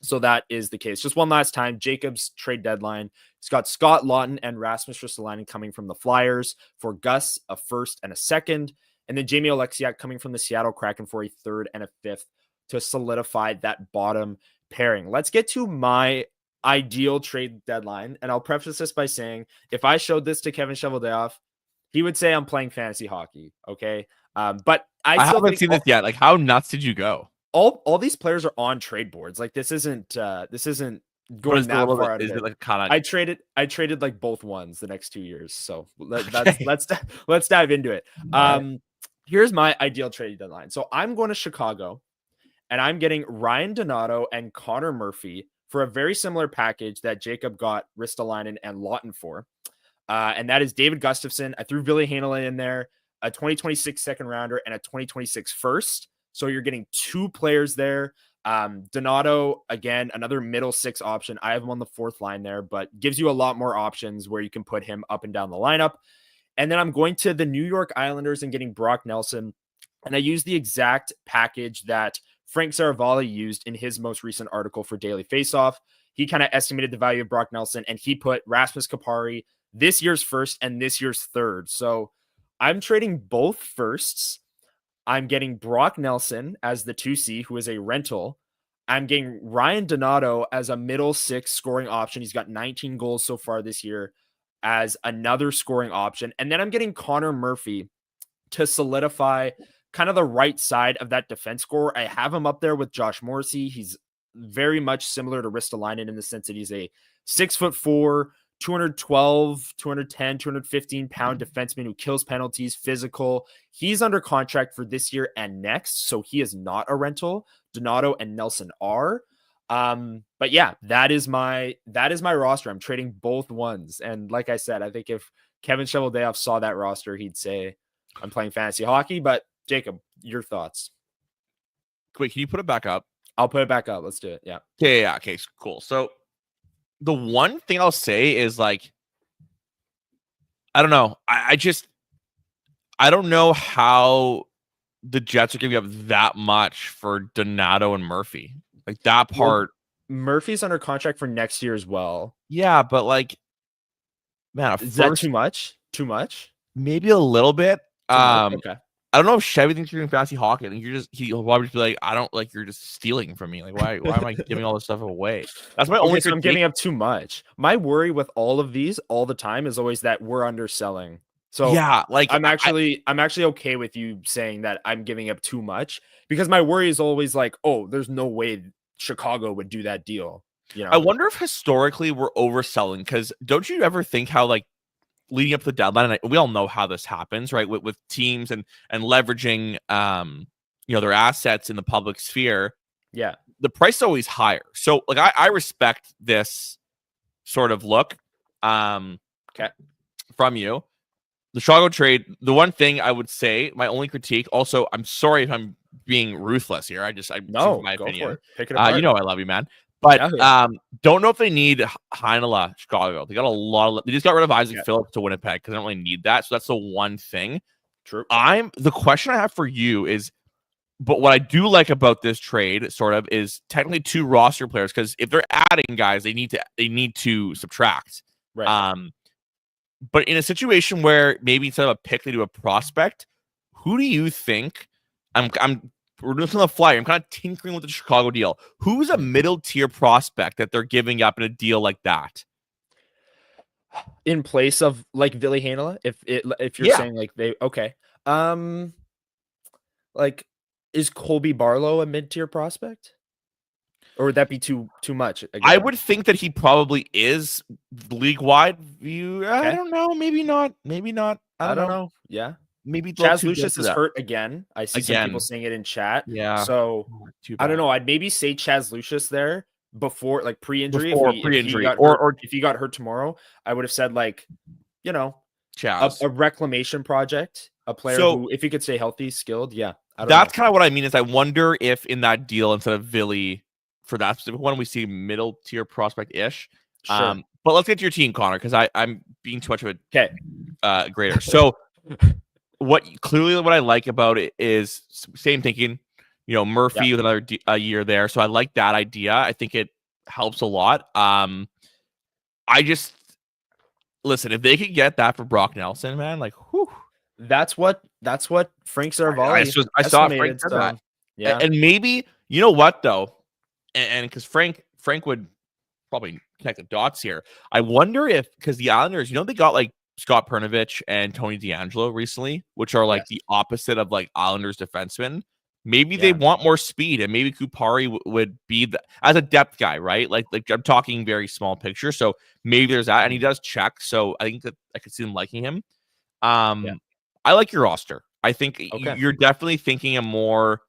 Speaker 2: So that is the case. Just one last time, Jacobs trade deadline. He's got Scott Laughton and Rasmus Ristolainen coming from the Flyers for Gus, a first and a second, and then Jamie Alexiak coming from the Seattle Kraken for a third and a fifth to solidify that bottom pairing. Let's get to my ideal trade deadline, and I'll preface this by saying, if I showed this to Kevin Cheveldayoff, he would say I'm playing fantasy hockey. Okay, but I
Speaker 4: haven't seen this yet. Like, how nuts did you go?
Speaker 2: All these players are on trade boards. Like, this isn't going that far out of it.
Speaker 4: Like kind of
Speaker 2: I traded like both ones the next 2 years. So let's dive into it. Here's my ideal trade deadline. So I'm going to Chicago, and I'm getting Ryan Donato and Connor Murphy for a very similar package that Jacob got Ristolainen and Laughton for. And that is David Gustafson. I threw Ville Heinola in there, a 2026 second rounder and a 2026 first. So you're getting 2 players there. Donato, again, another middle 6 option. I have him on the 4th line there, but gives you a lot more options where you can put him up and down the lineup. And then I'm going to the New York Islanders and getting Brock Nelson. And I use the exact package that Frank Saravalli used in his most recent article for Daily Faceoff. He kind of estimated the value of Brock Nelson, and he put Rasmus Kupari, this year's first and this year's third. So I'm trading both firsts. I'm getting Brock Nelson as the 2C, who is a rental. I'm getting Ryan Donato as a middle 6 scoring option. He's got 19 goals so far this year as another scoring option. And then I'm getting Connor Murphy to solidify kind of the right side of that defense core. I have him up there with Josh Morrissey. He's very much similar to Ristolainen in the sense that he's a 6'4", 212, 210, 215 pound defenseman who kills penalties, physical. He's under contract for this year and next, so he is not a rental. Donato and Nelson are. But yeah, that is my roster. I'm trading both ones. And like I said, I think if Kevin Cheveldayoff saw that roster, he'd say I'm playing fantasy hockey, but Jacob, your thoughts.
Speaker 4: Wait, can you put it back up?
Speaker 2: I'll put it back up. Let's do it. Yeah.
Speaker 4: Yeah. Okay, cool. So the one thing I'll say is like, I don't know. I don't know how the Jets are giving up that much for Donato and Murphy. Like that part.
Speaker 2: Well, Murphy's under contract for next year as well.
Speaker 4: Yeah, but like, man,
Speaker 2: is that too much? Too much?
Speaker 4: Maybe a little bit.
Speaker 2: Okay.
Speaker 4: I don't know if Chevy thinks you're doing fancy hockey. I think he'll probably just be like, I don't like, you're just stealing from me. Like, why am I giving all this stuff away? That's my only.
Speaker 2: So I'm giving up too much. My worry with all of these all the time is always that we're underselling. So
Speaker 4: yeah, like
Speaker 2: I'm actually okay with you saying that I'm giving up too much, because my worry is always like, oh, there's no way Chicago would do that deal. You know,
Speaker 4: I wonder if historically we're overselling, because don't you ever think how like leading up to the deadline, and we all know how this happens, right? With teams and leveraging their assets in the public sphere.
Speaker 2: Yeah,
Speaker 4: the price is always higher. So like I respect this sort of look from you. The Chicago trade, the one thing I would say, my only critique, also, I'm sorry if I'm being ruthless here.
Speaker 2: No,
Speaker 4: my opinion.
Speaker 2: Pick it apart.
Speaker 4: I love you, man. But don't know if they need Heinola Chicago. They got a lot of. They just got rid of Isaac Phillips to Winnipeg because they don't really need that. So that's the one thing.
Speaker 2: True.
Speaker 4: The question I have for you is, but what I do like about this trade, sort of, is technically 2 roster players, because if they're adding guys, they need to subtract.
Speaker 2: Right.
Speaker 4: But in a situation where maybe instead of a pick, they do a prospect, who do you think? We're doing this on the fly. I'm kind of tinkering with the Chicago deal. Who's a middle tier prospect that they're giving up in a deal like that?
Speaker 2: In place of like Ville Heinola, if you're saying like they like, is Colby Barlow a mid tier prospect? Or would that be too much? Again?
Speaker 4: I would think that he probably is league wide view. I don't know. Maybe not. I don't know.
Speaker 2: Yeah.
Speaker 4: Maybe
Speaker 2: Chaz Lucius is hurt again. I see some people saying it in chat.
Speaker 4: Yeah.
Speaker 2: So I don't know. I'd maybe say Chaz Lucius there before, like pre-injury. Or if he got hurt tomorrow, I would have said like, Chaz. A reclamation project, a player who, if he could stay healthy, skilled. Yeah.
Speaker 4: That's kind of what I mean. Is I wonder if in that deal instead of Ville, for that specific one, we see middle tier prospect ish.
Speaker 2: Sure.
Speaker 4: But let's get to your team, Connor, because I'm being too much of a grader. So what I like about it is same thinking, Murphy with another year there. So I like that idea. I think it helps a lot. I just listen, if they could get that for Brock Nelson, man, like, whew.
Speaker 2: That's what Frank Saravalli.
Speaker 4: I saw Frank said that.
Speaker 2: Yeah,
Speaker 4: and maybe you know what though. And because Frank would probably connect the dots here. I wonder if, because the Islanders, they got like Scott Pernovich and Tony DeAngelo recently, which are like the opposite of like Islanders defensemen. Maybe they want more speed, and maybe Kupari would be as a depth guy, right? Like I'm talking very small picture. So maybe there's that, and he does check. So I think that I could see them liking him. I like your roster. I think you're definitely thinking a more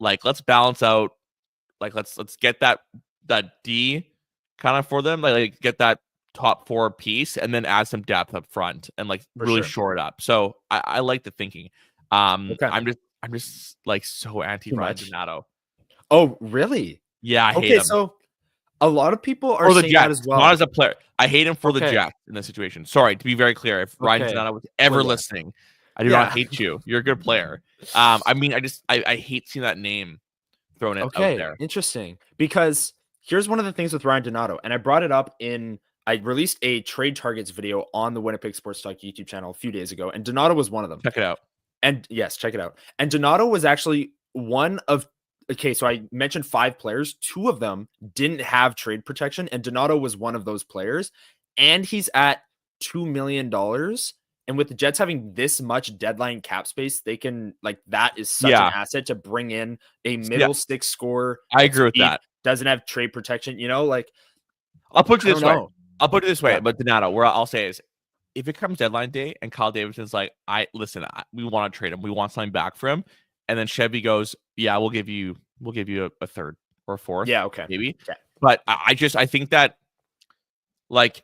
Speaker 4: like, let's balance out. Like let's get that D kind of for them, like get that top 4 piece, and then add some depth up front and like really shore it up. So I like the thinking. I'm just like so anti Ryan Donato.
Speaker 2: Oh really?
Speaker 4: Yeah, I hate him.
Speaker 2: So a lot of people are saying that as well.
Speaker 4: Not as a player. I hate him for the Jets in this situation. Sorry, to be very clear, if Ryan Donato was ever listening, I do not hate you. You're a good player. I mean, I hate seeing that name thrown out there.
Speaker 2: Interesting. Because here's one of the things with Ryan Donato, and I brought it up I released a trade targets video on the Winnipeg Sports Talk YouTube channel a few days ago, and Donato was one of them.
Speaker 4: Check it out.
Speaker 2: And yes, check it out. And Donato was actually one of, so I mentioned 5 players. 2 of them didn't have trade protection, and Donato was one of those players. And he's at $2 million. And with the Jets having this much deadline cap space, they can, like, that is such an asset to bring in a middle stick scorer.
Speaker 4: I agree with that.
Speaker 2: Doesn't have trade protection, like.
Speaker 4: I'll put it this way. But Donato, where I'll say is, if it comes deadline day and Kyle Davidson's like, we want to trade him, we want something back for him, and then Chevy goes, yeah, we'll give you a third or a fourth,
Speaker 2: yeah, okay,
Speaker 4: maybe.
Speaker 2: Okay.
Speaker 4: But I think that, like,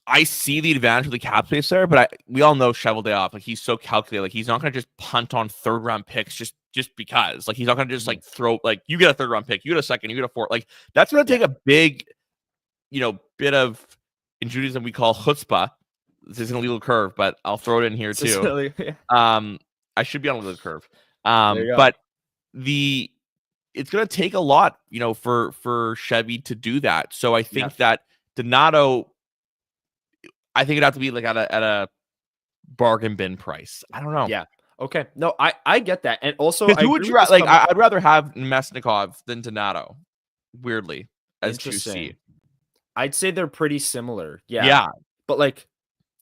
Speaker 4: I see the advantage of the cap space there, but we all know Shovel Day off. Like he's so calculated. Like he's not going to just punt on 3rd round picks just because. Like he's not going to just like throw like you get a 3rd round pick, you get a 2nd, you get a 4th. Like that's going to take a big, bit of in Judaism we call chutzpah. This isn't a legal curve, but I'll throw it in here too. I should be on a legal curve. But it's going to take a lot, for Chevy to do that. So I think that Donato, I think it'd have to be like at a bargain bin price. I don't know.
Speaker 2: Yeah. Okay. No, I get that. And also,
Speaker 4: who would you like? I'd rather have Mesnikov than Donato. Weirdly, as
Speaker 2: interesting. I'd say they're pretty similar. Yeah.
Speaker 4: Yeah.
Speaker 2: But like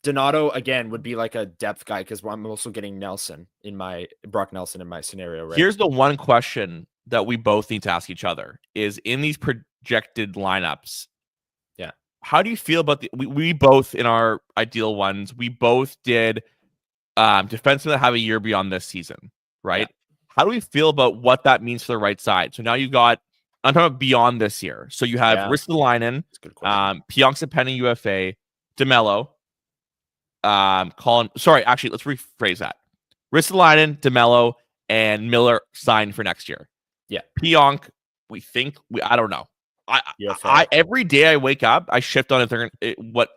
Speaker 2: Donato again would be like a depth guy because I'm also getting Brock Nelson in my scenario. Right.
Speaker 4: Here's the one question that we both need to ask each other: is in these projected lineups. How do you feel about we both in our ideal ones, we both did defensemen that have a year beyond this season, right? Yeah. How do we feel about what that means for the right side? So now you got, I'm talking about beyond this year. So you have Ristolainen, Pionk-Sepeni UFA, DeMello, actually, let's rephrase that. Ristolainen, DeMello, and Miller signed for next year.
Speaker 2: Yeah.
Speaker 4: Pionk, I don't know. I every day I wake up, I shift on if they're what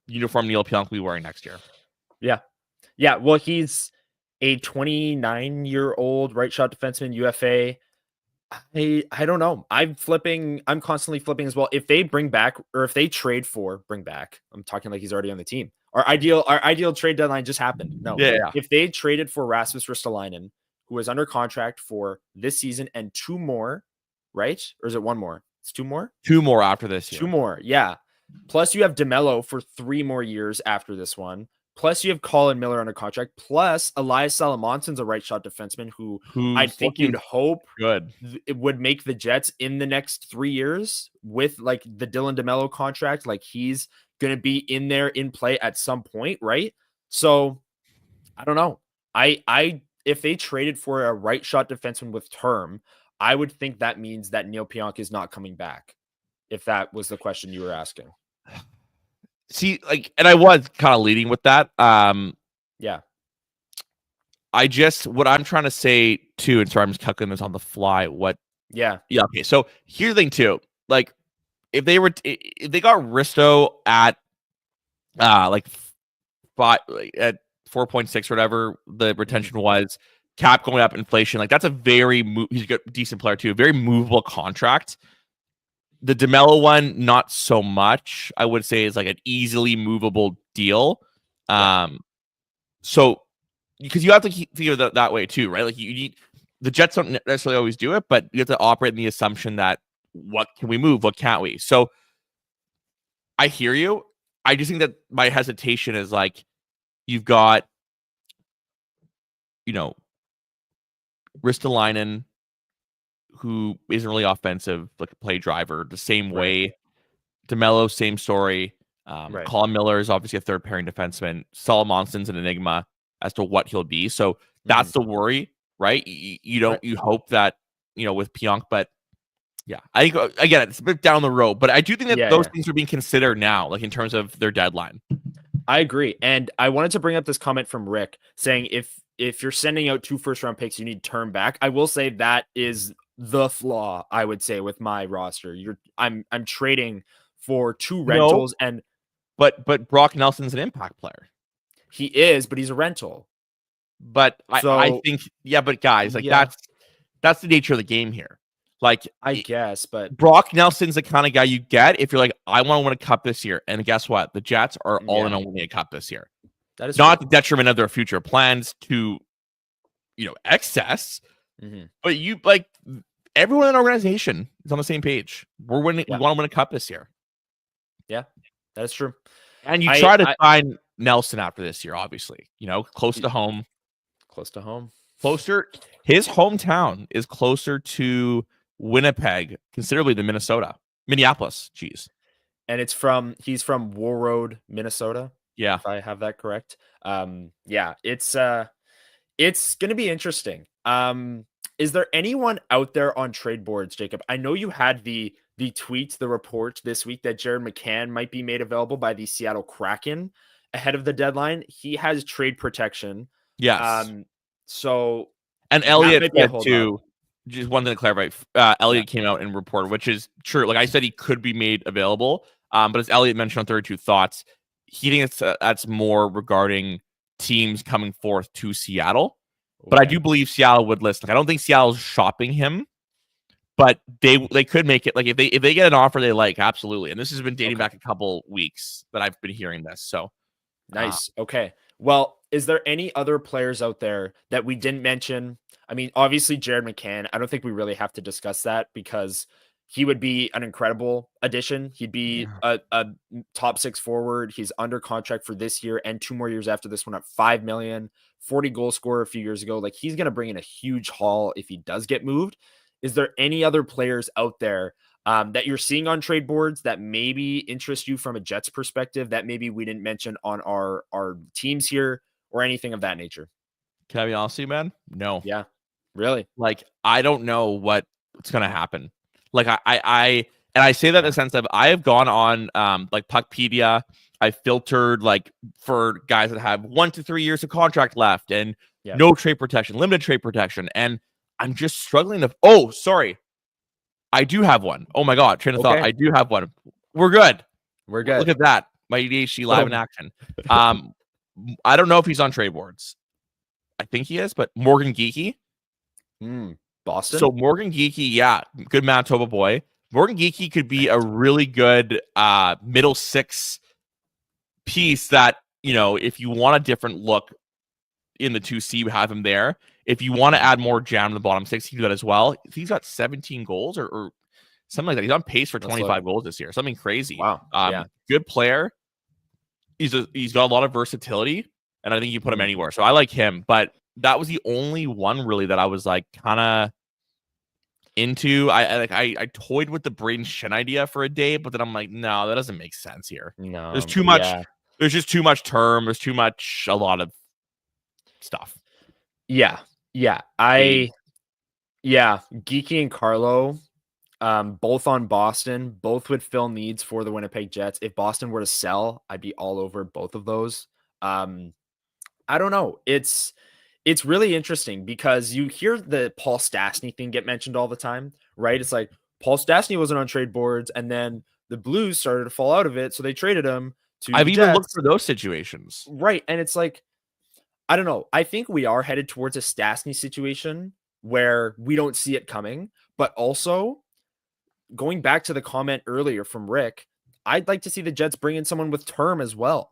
Speaker 4: uniform Neil Pionk will be wearing next year.
Speaker 2: Yeah. Well, he's a 29-year-old right shot defenseman UFA. I don't know. I'm constantly flipping as well. If they bring back or if they trade for bring back, I'm talking like he's already on the team. Our ideal trade deadline just happened. No, if they traded for Rasmus Ristolainen, who is under contract for this season and 2 more, right? Or is it 1 more? It's 2 more?
Speaker 4: 2 more after this year.
Speaker 2: 2 more, yeah. Plus you have DeMello for 3 more years after this one. Plus you have Colin Miller under contract. Plus Elias Salomonson's a right shot defenseman who I think you'd hope it would make the Jets in the next 3 years with like the Dylan DeMello contract. Like he's going to be in there in play at some point, right? So I don't know. If they traded for a right shot defenseman with term, I would think that means that Neil Pionk is not coming back, if that was the question you were asking.
Speaker 4: See, and I was kind of leading with that.
Speaker 2: Yeah.
Speaker 4: What I'm trying to say too, and sorry, I'm just calculating this on the fly. Yeah. Okay. So here's the thing too. Like, if they got Risto at at 4.6 or whatever the retention was, cap going up, inflation, like that's he's a decent player too, a very movable contract. The DeMello one, not so much. I would say is like an easily movable deal. So because you have to feel that way too, right? Like you need, the Jets don't necessarily always do it, but you have to operate in the assumption that what can we move, what can't we? So I hear you. I just think that my hesitation is like you've got, Ristolainen, who isn't really offensive, like a play driver, the same way. DeMello, same story. Colin Miller is obviously a 3rd pairing defenseman. Salomonson's an enigma as to what he'll be. So that's the worry, right? You hope that, with Pionk, but yeah, I think again, it's a bit down the road, but I do think that those things are being considered now, like in terms of their deadline.
Speaker 2: I agree. And I wanted to bring up this comment from Rick saying if you're sending out 2 first-round picks, you need term back. I will say that is the flaw, I would say, with my roster. I'm trading for 2 rentals
Speaker 4: but Brock Nelson's an impact player.
Speaker 2: He is, but he's a rental.
Speaker 4: But I think but guys, that's the nature of the game here. Like,
Speaker 2: I guess, but
Speaker 4: Brock Nelson's the kind of guy you get if you're like, I want to win a cup this year. And guess what? The Jets are all in on winning a cup this year.
Speaker 2: That is
Speaker 4: not the detriment of their future plans to, excess.
Speaker 2: Mm-hmm.
Speaker 4: But you like everyone in the organization is on the same page. We're winning. We want to win a cup this year.
Speaker 2: Yeah, that's true.
Speaker 4: And you try to find Nelson after this year, obviously. Close to home. Closer. His hometown is closer to Winnipeg considerably than Minneapolis. Jeez.
Speaker 2: And he's from Warroad, Minnesota.
Speaker 4: Yeah,
Speaker 2: if I have that correct. It's going to be interesting. Is there anyone out there on trade boards, Jacob? I know you had the the report this week that Jared McCann might be made available by the Seattle Kraken ahead of the deadline. He has trade protection.
Speaker 4: Yes.
Speaker 2: So
Speaker 4: And
Speaker 2: that
Speaker 4: Elliot
Speaker 2: might be a
Speaker 4: said
Speaker 2: hold
Speaker 4: too,
Speaker 2: up.
Speaker 4: just one thing to clarify, Elliot came out and reported, which is true. Like I said, he could be made available. But as Elliot mentioned on 32 Thoughts, he thinks that's more regarding teams coming forth to Seattle. But I do believe Seattle would list. Like, I don't think Seattle's shopping him, but they could make it. Like if they get an offer they like, absolutely. And this has been dating back a couple weeks that I've been hearing this. So
Speaker 2: nice. Okay. Well, is there any other players out there that we didn't mention? I mean, obviously Jared McCann. I don't think we really have to discuss that because he would be an incredible addition. He'd be a top 6 forward. He's under contract for this year and 2 more years after this one at $5 million, 40 goal scorer a few years ago. Like he's going to bring in a huge haul if he does get moved. Is there any other players out there that you're seeing on trade boards that maybe interest you from a Jets perspective that maybe we didn't mention on our teams here or anything of that nature?
Speaker 4: can I be honest with you, man? No.
Speaker 2: Yeah, really?
Speaker 4: Like I don't know what's gonna happen. Like I say that in the sense of I have gone on like Puckpedia. I filtered like for guys that have 1 to 3 years of contract left and no trade protection, limited trade protection, and I'm just struggling to. Oh, sorry, I do have one. Oh my god, train of thought. I do have one. We're good.
Speaker 2: We're good.
Speaker 4: Look at that. My ADHD live in action. I don't know if he's on trade boards. I think he is, but Morgan Geekie.
Speaker 2: Boston.
Speaker 4: So Morgan Geekie, good Manitoba boy. Morgan Geekie could be a really good middle 6 piece that, if you want a different look in the 2C, you have him there. If you want to add more jam in the bottom 6, he can do that as well. He's got 17 goals or something like that. He's on pace for 25 goals this year. Something crazy.
Speaker 2: Wow.
Speaker 4: Good player. He's got a lot of versatility, and I think you put him anywhere. So I like him, but that was the only one really that I was like kind of into. I toyed with the Braden Shen idea for a day, but then I'm like, no, that doesn't make sense here.
Speaker 2: No,
Speaker 4: there's too much. There's just too much term. There's too much. A lot of stuff.
Speaker 2: Yeah. Geeky and Carlo, both on Boston, both would fill needs for the Winnipeg Jets. If Boston were to sell, I'd be all over both of those. I don't know. It's really interesting because you hear the Paul Stastny thing get mentioned all the time, right? It's like Paul Stastny wasn't on trade boards, and then the Blues started to fall out of it, so they traded him to
Speaker 4: I've
Speaker 2: the
Speaker 4: even
Speaker 2: Jets.
Speaker 4: looked for those situations.
Speaker 2: Right, and it's like, I don't know. I think we are headed towards a Stastny situation where we don't see it coming, but also going back to the comment earlier from Rick, I'd like to see the Jets bring in someone with term as well,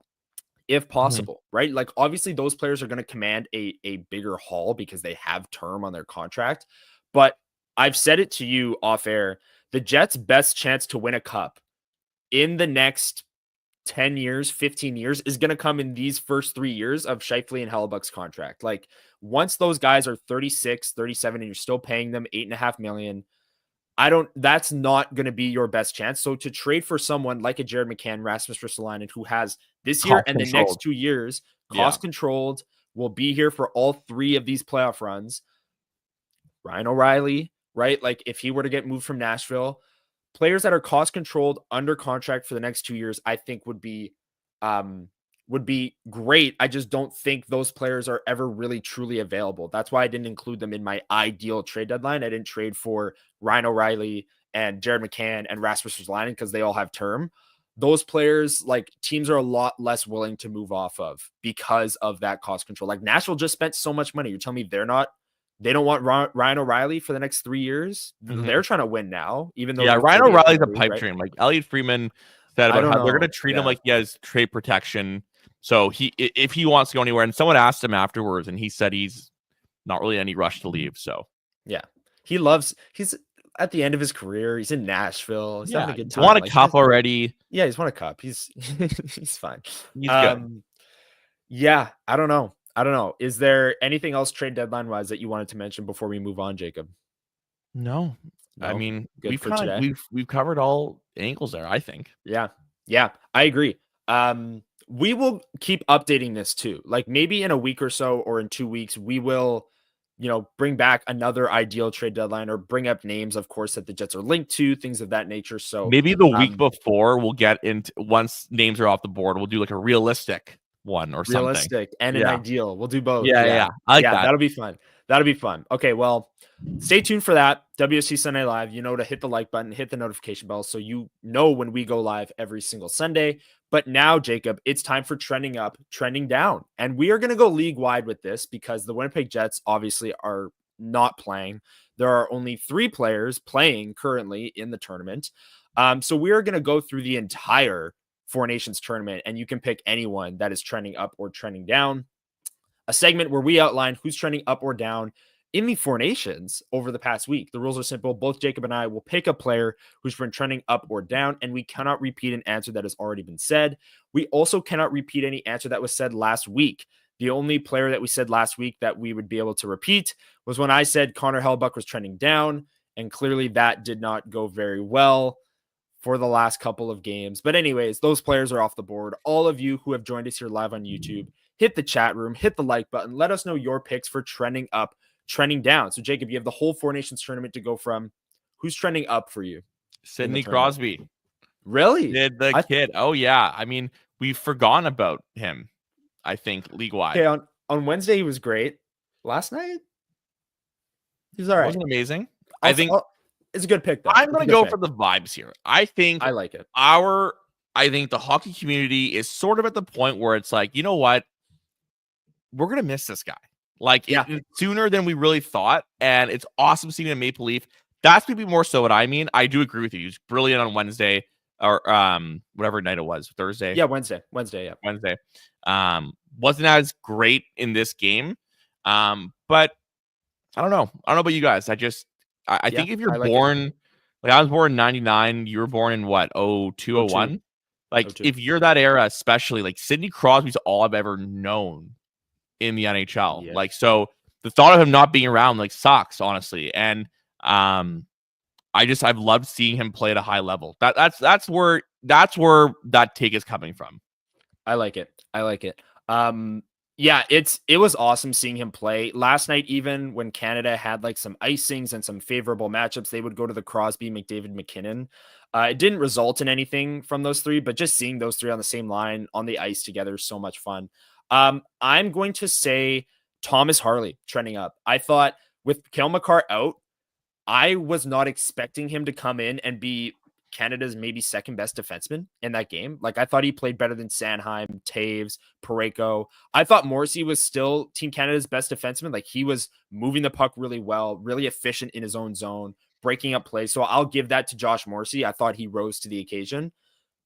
Speaker 2: if possible, right? Like obviously those players are going to command a bigger haul because they have term on their contract. But I've said it to you off air, the Jets' best chance to win a cup in the next 10 years, 15 years is going to come in these first 3 years of Scheifele and Hellebuck's contract. Like once those guys are 36, 37, and you're still paying them $8.5 million, that's not going to be your best chance. So to trade for someone like a Jared McCann, Rasmus Ristolainen, who has this year and the next 2 years cost controlled, will be here for all 3 of these playoff runs. Ryan O'Reilly, right? Like if he were to get moved from Nashville, players that are cost controlled under contract for the next 2 years, I think would be great. I just don't think those players are ever really truly available. That's why I didn't include them in my ideal trade deadline. I didn't trade for Ryan O'Reilly and Jared McCann and Rasmus Ristolainen because they all have term. Those players, like teams are a lot less willing to move off of because of that cost control. Like Nashville just spent so much money. You're telling me they don't want Ryan O'Reilly for the next 3 years. They're trying to win now, even though
Speaker 4: Ryan O'Reilly's a pipe dream. Like Elliot Freeman said about how they're going to treat him like he has trade protection. So if he wants to go anywhere, and someone asked him afterwards, and he said he's not really any rush to leave. So
Speaker 2: he's at the end of his career. He's in Nashville. He's having a good time.
Speaker 4: He's won a cup already.
Speaker 2: Yeah, he's won a cup. He's fine.
Speaker 4: He's good.
Speaker 2: Yeah, I don't know. Is there anything else trade deadline wise that you wanted to mention before we move on, Jacob?
Speaker 4: No. I mean,
Speaker 2: today.
Speaker 4: We've covered all angles there, I think.
Speaker 2: Yeah, I agree. We will keep updating this too. Like maybe in a week or so, or in 2 weeks, we will bring back another ideal trade deadline or bring up names, of course, that the Jets are linked to, things of that nature. So
Speaker 4: maybe the week before we'll get into, once names are off the board, we'll do like a realistic one or something.
Speaker 2: Realistic and an ideal. We'll do both.
Speaker 4: Yeah. I like that.
Speaker 2: That'll be fun. Okay, well, stay tuned for that. WST Sunday Live, to hit the like button, hit the notification bell so you know when we go live every single Sunday. But now, Jacob, it's time for trending up, trending down. And we are going to go league-wide with this because the Winnipeg Jets obviously are not playing. There are only 3 players playing currently in the tournament. So we are going to go through the entire Four Nations tournament, and you can pick anyone that is trending up or trending down. A segment where we outline who's trending up or down in the Four Nations over the past week. The rules are simple. Both Jacob and I will pick a player who's been trending up or down, and we cannot repeat an answer that has already been said. We also cannot repeat any answer that was said last week. The only player that we said last week that we would be able to repeat was when I said Connor Hellebuyck was trending down, and clearly that did not go very well for the last couple of games. But anyways, those players are off the board. All of you who have joined us here live on YouTube, hit the chat room, hit the like button. Let us know your picks for trending up, trending down. So Jacob, you have the whole Four Nations tournament to go from. Who's trending up for you?
Speaker 4: Sidney Crosby.
Speaker 2: Really?
Speaker 4: The kid. Oh yeah. I mean, we've forgotten about him, I think, league-wide.
Speaker 2: Okay, on Wednesday he was great. Last night he was all right.
Speaker 4: Wasn't amazing.
Speaker 2: It's a good pick, though.
Speaker 4: I'm going to go for the vibes here. I like
Speaker 2: it.
Speaker 4: I think the hockey community is sort of at the point where it's like, you know what? We're going to miss this guy. Sooner than we really thought. And it's awesome seeing him in Maple Leaf. That's maybe more so what I mean. I do agree with you. He was brilliant on Wednesday or whatever night it was. Thursday.
Speaker 2: Yeah, Wednesday. Yeah.
Speaker 4: Wednesday. Wasn't as great in this game. But I don't know. I don't know about you guys. I think if you're born, I was born in 99, you were born in what, 02, 01? If you're that era, especially, Sidney Crosby's all I've ever known in the NHL.
Speaker 2: Yeah.
Speaker 4: So the thought of him not being around, sucks, honestly. And I've loved seeing him play at a high level. That's where that take is coming from.
Speaker 2: I like it. Yeah, it was awesome seeing him play last night. Even when Canada had some icings and some favorable matchups, they would go to the Crosby, McDavid, McKinnon. It didn't result in anything from those 3, but just seeing those 3 on the same line on the ice together is so much fun. I'm going to say Thomas Harley trending up. I thought with Cale Makar out, I was not expecting him to come in and be Canada's maybe second best defenseman in that game. I thought he played better than Sanheim, Taves, Parayko. I thought Morrissey was still Team Canada's best defenseman. He was moving the puck really well, really efficient in his own zone, breaking up plays. So I'll give that to Josh Morrissey. I thought he rose to the occasion.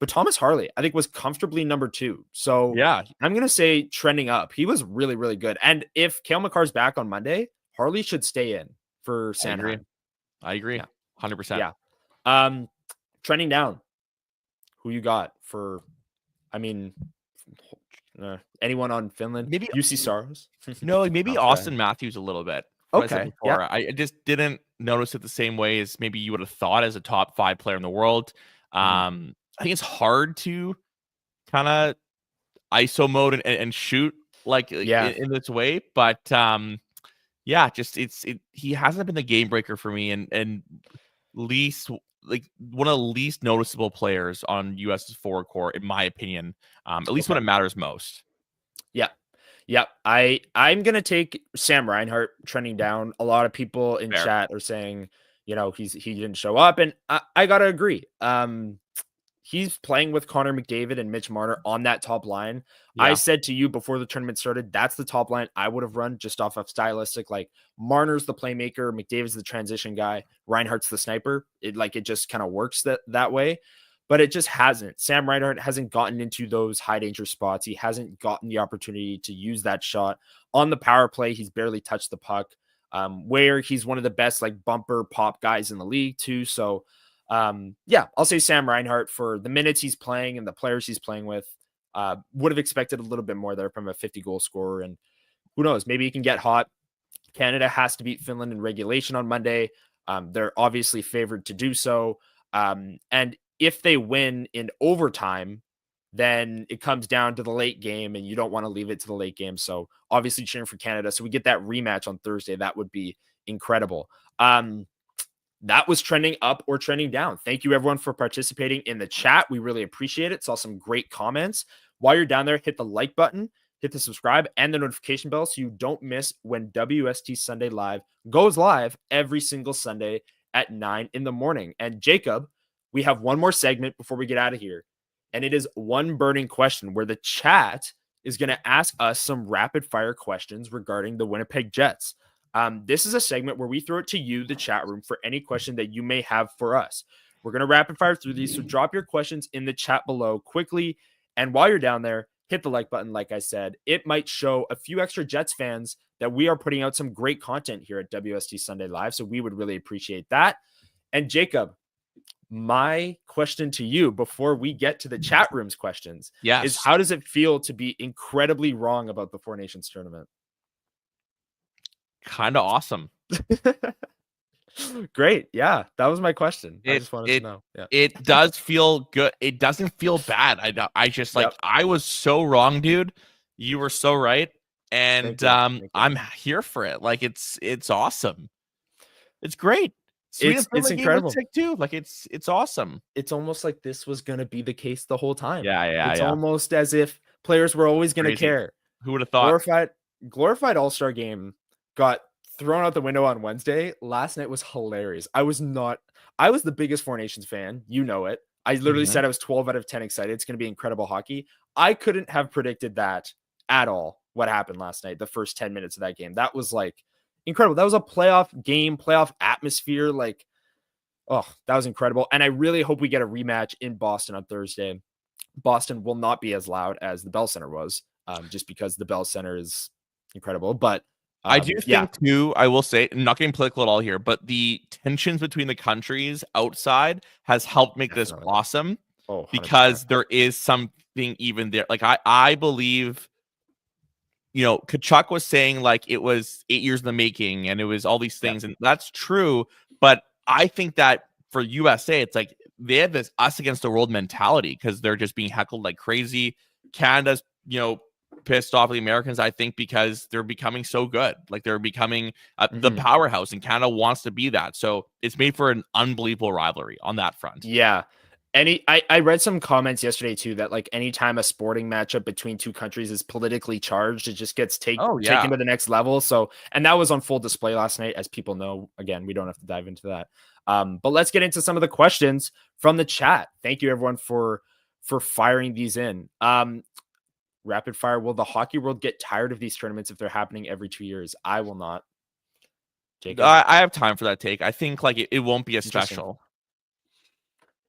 Speaker 2: But Thomas Harley, I think, was comfortably number 2. So
Speaker 4: yeah,
Speaker 2: I'm going to say trending up. He was really, really good. And if Cale Makar's back on Monday, Harley should stay in for Sanheim.
Speaker 4: I agree.
Speaker 2: Yeah.
Speaker 4: 100%.
Speaker 2: Yeah. Trending down. Who you got for, anyone on Finland?
Speaker 4: Maybe
Speaker 2: UC Saros?
Speaker 4: No, maybe Austin Matthews a little bit.
Speaker 2: Okay.
Speaker 4: Yeah. I just didn't notice it the same way as maybe you would have thought as a top 5 player in the world. I think it's hard to kind of ISO mode and shoot in this way, but he hasn't been the game breaker for me, and least one of the least noticeable players on US's forward core, in my opinion, at least when it matters most.
Speaker 2: Yeah. I'm going to take Sam Reinhart trending down. A lot of people in chat are saying, he didn't show up, and I got to agree. He's playing with Connor McDavid and Mitch Marner on that top line. Yeah. I said to you before the tournament started, that's the top line I would have run just off of stylistic. Marner's the playmaker, McDavid's the transition guy, Reinhart's the sniper. It just kind of works that way, but it just hasn't. Sam Reinhart hasn't gotten into those high danger spots. He hasn't gotten the opportunity to use that shot on the power play. He's barely touched the puck, where he's one of the best bumper pop guys in the league too. So I'll say Sam Reinhart for the minutes he's playing and the players he's playing with. Would have expected a little bit more there from a 50-goal scorer, and who knows, maybe he can get hot. Canada has to beat Finland in regulation on Monday. They're obviously favored to do so. And if they win in overtime, then it comes down to the late game and you don't want to leave it to the late game. So obviously cheering for Canada. So we get that rematch on Thursday. That would be incredible. That was trending up or trending down. Thank you everyone for participating in the chat. We really appreciate it. Saw some great comments. While you're down there, hit the like button, hit the subscribe and the notification bell so you don't miss when WST Sunday Live goes live every single Sunday at 9 in the morning. And Jacob, we have one more segment before we get out of here. And it is one burning question where the chat is going to ask us some rapid fire questions regarding the Winnipeg Jets. This is a segment where we throw it to you, the chat room, for any question that you may have for us. We're going to rapid fire through these. So drop your questions in the chat below quickly. And while you're down there, hit the like button. Like I said, it might show a few extra Jets fans that we are putting out some great content here at WST Sunday Live. So we would really appreciate that. And Jacob, my question to you before we get to the chat room's questions is how does it feel to be incredibly wrong about the Four Nations tournament?
Speaker 4: Kind of awesome.
Speaker 2: Great. Yeah, that was my question. I just wanted to know. Yeah.
Speaker 4: It does feel good. It doesn't feel bad. I just like, I was so wrong, dude. You were so right. And I'm here for it. Like it's awesome. It's great.
Speaker 2: It's incredible
Speaker 4: too. Like it's awesome.
Speaker 2: It's almost like this was going to be the case the whole time.
Speaker 4: Yeah.
Speaker 2: It's almost as if players were always going to care.
Speaker 4: Who would have thought?
Speaker 2: Glorified All-Star game got thrown out the window on Wednesday. Last night was hilarious. I was the biggest Four Nations fan. You know it. I literally said I was 12 out of 10 excited. It's going to be incredible hockey. I couldn't have predicted that at all. What happened last night, the first 10 minutes of that game. That was like incredible. That was a playoff game, playoff atmosphere. Like, oh, that was incredible. And I really hope we get a rematch in Boston on Thursday. Boston will not be as loud as the Bell Center was, just because the Bell Center is incredible. But
Speaker 4: I do think too, I will say, I'm not getting political at all here, but the tensions between the countries outside has helped make this awesome. Because there is something even there. Like I believe, Hrabchak was saying like it was 8 years in the making and it was all these things. And that's true. But I think that for USA, it's like they have this us against the world mentality because they're just being heckled like crazy. Canada's, pissed off at the Americans, I think, because they're becoming so good. Like they're becoming the powerhouse, and Canada wants to be that. So it's made for an unbelievable rivalry on that front.
Speaker 2: Yeah. I read some comments yesterday too that like anytime a sporting matchup between two countries is politically charged, it just gets taken to the next level. So, and that was on full display last night, as people know. Again, we don't have to dive into that. But let's get into some of the questions from the chat. Thank you everyone for firing these in. Rapid fire. Will the hockey world get tired of these tournaments if they're happening every 2 years? I will not.
Speaker 4: Jacob? I have time for that take. I think like it won't be as special.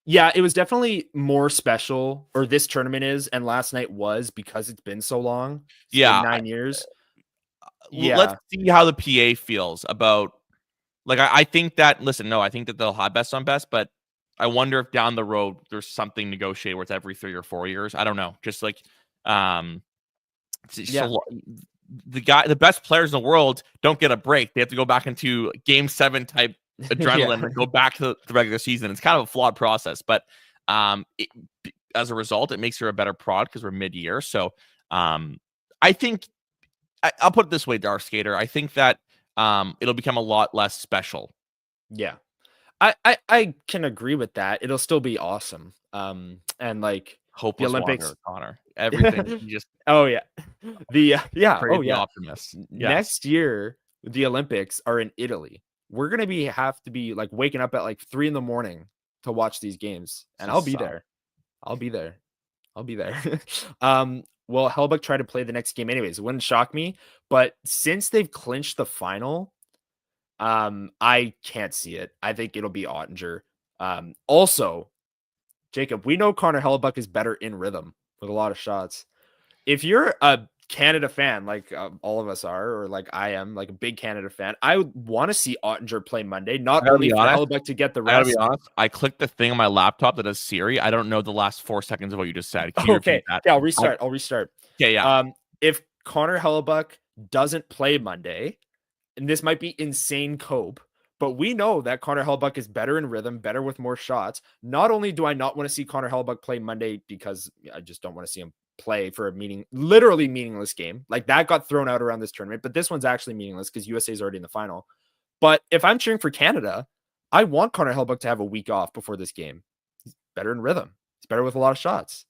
Speaker 2: Yeah, it was definitely more special, or this tournament is, and last night was because it's been so long. It's been 9 years.
Speaker 4: Let's see how the PA feels about. Like I think that. Listen, no, I think that they'll have best on best, but I wonder if down the road there's something negotiated where it's every 3 or 4 years. I don't know. Just like. The best players in the world don't get a break. They have to go back into game 7 type adrenaline and go back to the regular season. It's kind of a flawed process, but as a result, it makes her a better prod because we're mid-year. So I think I'll put it this way, Dark Skater. I think that it'll become a lot less special.
Speaker 2: Yeah, I can agree with that. It'll still be awesome. And like
Speaker 4: hopeless
Speaker 2: the Olympics,
Speaker 4: Connor. Everything you just
Speaker 2: optimist. Next year the Olympics are in Italy. We're gonna have to be like waking up at like 3 a.m. to watch these games, and I'll be there. Well, Hellebuyck tried to play the next game anyways. It wouldn't shock me, but since they've clinched the final, I can't see it. I think it'll be Ottinger. Also, Jacob, we know Connor Hellebuyck is better in rhythm with a lot of shots. If you're a Canada fan, like all of us are, or like I am, like a big Canada fan, I would want to see Ottinger play Monday, not only for Hellebuyck to get the rest.
Speaker 4: I gotta be honest, I clicked the thing on my laptop that does Siri. I don't know the last 4 seconds of what you just said. Can you repeat that?
Speaker 2: Yeah, I'll restart.
Speaker 4: Okay, yeah.
Speaker 2: If Connor Hellebuyck doesn't play Monday, and this might be insane cope, But we know that Connor Hellebuyck is better in rhythm, better with more shots. Not only do I not want to see Connor Hellebuyck play Monday because I just don't want to see him play for a literally meaningless game. Like that got thrown out around this tournament, but this one's actually meaningless because USA is already in the final. But if I'm cheering for Canada, I want Connor Hellebuyck to have a week off before this game. He's better in rhythm. He's better with a lot of shots.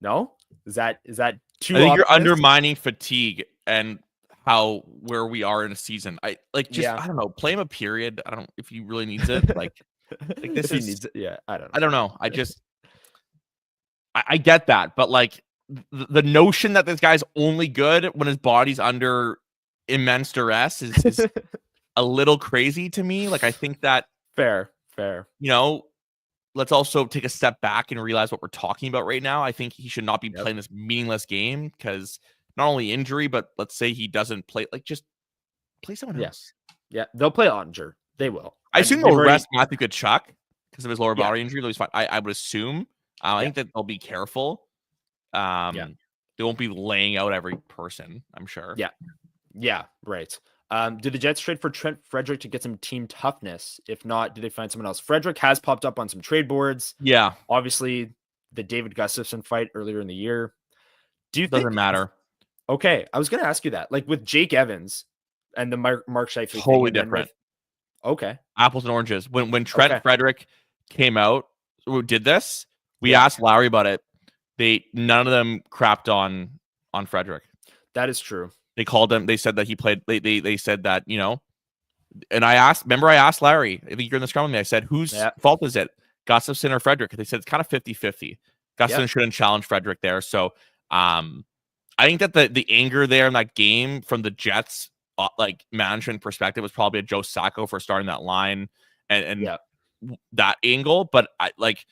Speaker 2: No? Is that too
Speaker 4: I think you're
Speaker 2: optimistic?
Speaker 4: undermining fatigue and where we are in a season. I don't know, play him a period. I don't know if he really needs it. Like this is
Speaker 2: I don't know.
Speaker 4: I don't know. I get that, but like the notion that this guy's only good when his body's under immense duress is a little crazy to me. Like I think that
Speaker 2: fair.
Speaker 4: Let's also take a step back and realize what we're talking about right now. I think he should not be playing this meaningless game because not only injury, but let's say he doesn't play, like just play someone else.
Speaker 2: Yeah, they'll play Ottinger. They will.
Speaker 4: I assume they'll rest Matthew Tkachuk because of his lower body injury. Though he's fine. I would assume. I think that they'll be careful. They won't be laying out every person, I'm sure.
Speaker 2: Yeah, right. Do the Jets trade for Trent Frederick to get some team toughness? If not, do they find someone else? Frederick has popped up on some trade boards.
Speaker 4: Yeah.
Speaker 2: Obviously, the David Gustafson fight earlier in the year.
Speaker 4: Doesn't matter.
Speaker 2: Okay, I was going to ask you that. Like with Jake Evans and the Mark Scheifele
Speaker 4: totally different.
Speaker 2: Okay.
Speaker 4: Apples and oranges. When Trent Frederick came out, who did this, we asked Lowry about it. None of them crapped on Frederick.
Speaker 2: That is true.
Speaker 4: They called him. They said that he played. They said that, and I asked Larry, I think you're in the scrum with me. I said, whose fault is it? Gustafson or Frederick? They said it's kind of 50-50. Gustafson shouldn't challenge Frederick there. So I think that the anger there in that game from the Jets, like management perspective, was probably a Joe Sacco for starting that line and that angle. But I like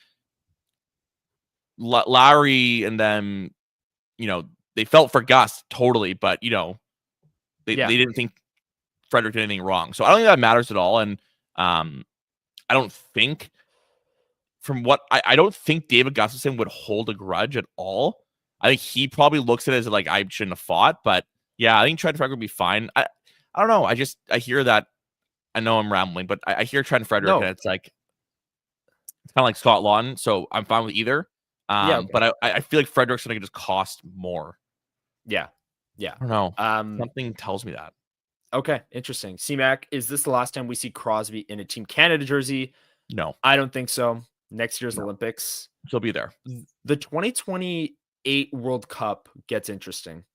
Speaker 4: Lowry and them, they felt for Gus totally, but they didn't think Frederick did anything wrong. So I don't think that matters at all. And I don't think I don't think David Gustafson would hold a grudge at all. I think he probably looks at it as like, I shouldn't have fought, but I think Trent Frederick would be fine. I don't know. I hear that. I know I'm rambling, but I hear Trent Frederick and it's like, it's kind of like Scott Lawton. So I'm fine with either. But I feel like Frederick's going to just cost more.
Speaker 2: Yeah.
Speaker 4: I don't know. Something tells me that.
Speaker 2: Okay. Interesting. C-Mac, is this the last time we see Crosby in a Team Canada jersey?
Speaker 4: No.
Speaker 2: I don't think so. Next year's Olympics.
Speaker 4: He'll be there.
Speaker 2: The 2028 World Cup gets interesting,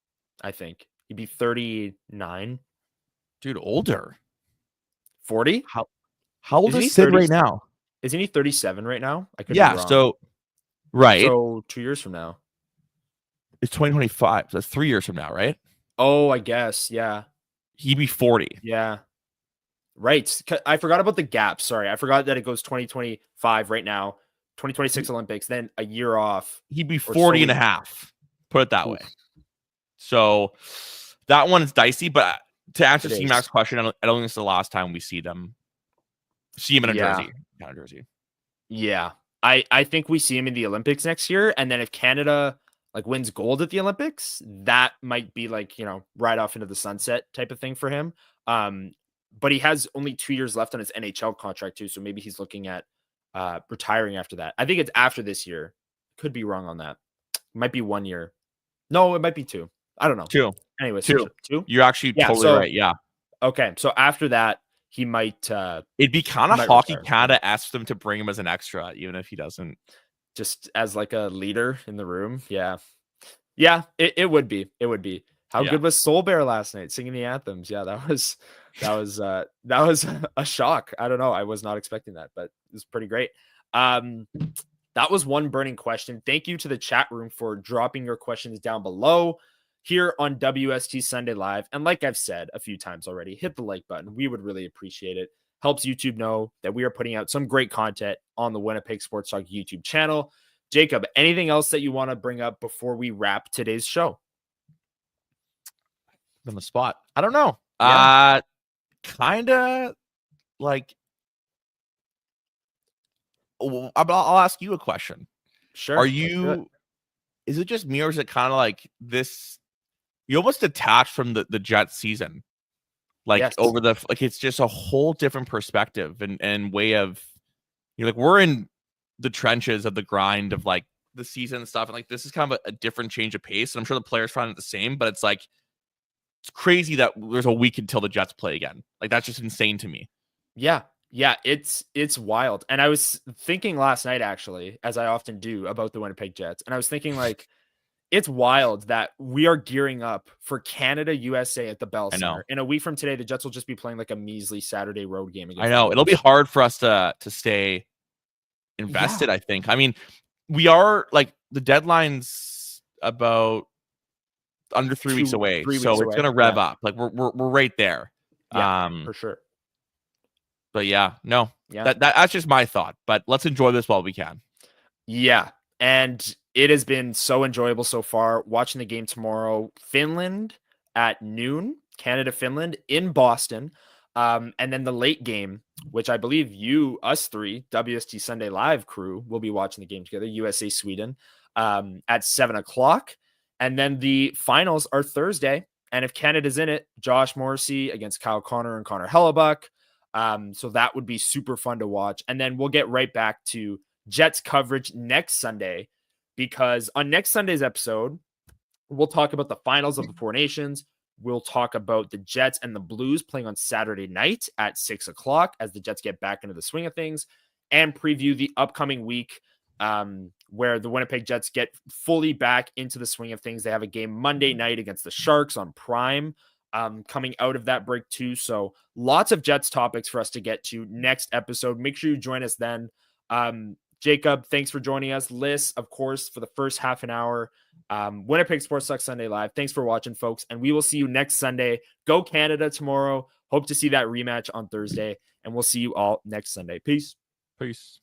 Speaker 2: I think. He'd be 39.
Speaker 4: Dude, older.
Speaker 2: 40?
Speaker 4: How old is Sid right now?
Speaker 2: Isn't he 37 right now? I could be wrong.
Speaker 4: So right.
Speaker 2: So 2 years from now.
Speaker 4: It's 2025. So that's 3 years from now, right?
Speaker 2: Oh, I guess. Yeah.
Speaker 4: He'd be 40.
Speaker 2: Yeah. Right. I forgot about the gap. Sorry. I forgot that it goes 2025 right now, 2026 Olympics, then a year off.
Speaker 4: He'd be 40 and a half. Put it that way. So that one is dicey, but to answer C-Mac's question, I don't think it's the last time we see him in a jersey. Kind of jersey.
Speaker 2: Yeah. I think we see him in the Olympics next year. And then if Canada like wins gold at the Olympics, that might be like, right off into the sunset type of thing for him. But he has only 2 years left on his NHL contract too. So maybe he's looking at retiring after that. I think it's after this year. Could be wrong on that. It might be 1 year. No, it might be 2. I don't know.
Speaker 4: 2.
Speaker 2: Anyways,
Speaker 4: 2.
Speaker 2: 2.
Speaker 4: You're actually totally right. Yeah.
Speaker 2: Okay. So after that, he might.
Speaker 4: It'd be kind of Hockey Canada asked them to bring him as an extra, even if he doesn't.
Speaker 2: Just as like a leader in the room. Yeah. Yeah, it would be. It would be. How good was Soul Bear last night singing the anthems? Yeah, that was a shock. I don't know. I was not expecting that, but it was pretty great. That was one burning question. Thank you to the chat room for dropping your questions down below here on WST Sunday Live. And like I've said a few times already, hit the like button. We would really appreciate it. Helps YouTube know that we are putting out some great content on the Winnipeg Sports Talk YouTube channel. Jacob, anything else that you want to bring up before we wrap today's show?
Speaker 4: On the spot. I don't know. Yeah. Kind of like, I'll ask you a question.
Speaker 2: Sure.
Speaker 4: Is it just me or is it kind of like this? You almost detached from the Jets season. Like
Speaker 2: Yes.
Speaker 4: it's just a whole different perspective and way of, like, we're in the trenches of the grind of like the season and stuff. And like, this is kind of a different change of pace. And I'm sure the players find it the same, but it's like, it's crazy that there's a week until the Jets play again. Like, that's just insane to me.
Speaker 2: Yeah. Yeah. It's wild. And I was thinking last night, actually, as I often do, about the Winnipeg Jets. And I was thinking, like, it's wild that we are gearing up for Canada USA at the Bell Center. In a week from today, the Jets will just be playing like a measly Saturday road game.
Speaker 4: I know it'll be hard for us to stay invested. I think. I mean, we are, like, the deadline's about under 3 weeks away, so it's gonna rev up. Like, we're right there.
Speaker 2: Yeah, for sure.
Speaker 4: But that's just my thought. But let's enjoy this while we can.
Speaker 2: Yeah, and it has been so enjoyable so far. Watching the game tomorrow, Finland at noon, Canada-Finland in Boston. And then the late game, which I believe us three, WST Sunday Live crew, will be watching the game together, USA-Sweden, at 7 o'clock. And then the finals are Thursday. And if Canada's in it, Josh Morrissey against Kyle Connor and Connor Hellebuck. So that would be super fun to watch. And then we'll get right back to Jets coverage next Sunday, because on next Sunday's episode, we'll talk about the finals of the Four Nations. We'll talk about the Jets and the Blues playing on Saturday night at 6 o'clock as the Jets get back into the swing of things, and preview the upcoming week where the Winnipeg Jets get fully back into the swing of things. They have a game Monday night against the Sharks on Prime coming out of that break too. So lots of Jets topics for us to get to next episode. Make sure you join us then. Jacob, thanks for joining us. Lyss, of course, for the first half an hour. Winnipeg Sports Talk Sunday Live. Thanks for watching, folks. And we will see you next Sunday. Go Canada tomorrow. Hope to see that rematch on Thursday. And we'll see you all next Sunday. Peace.
Speaker 4: Peace.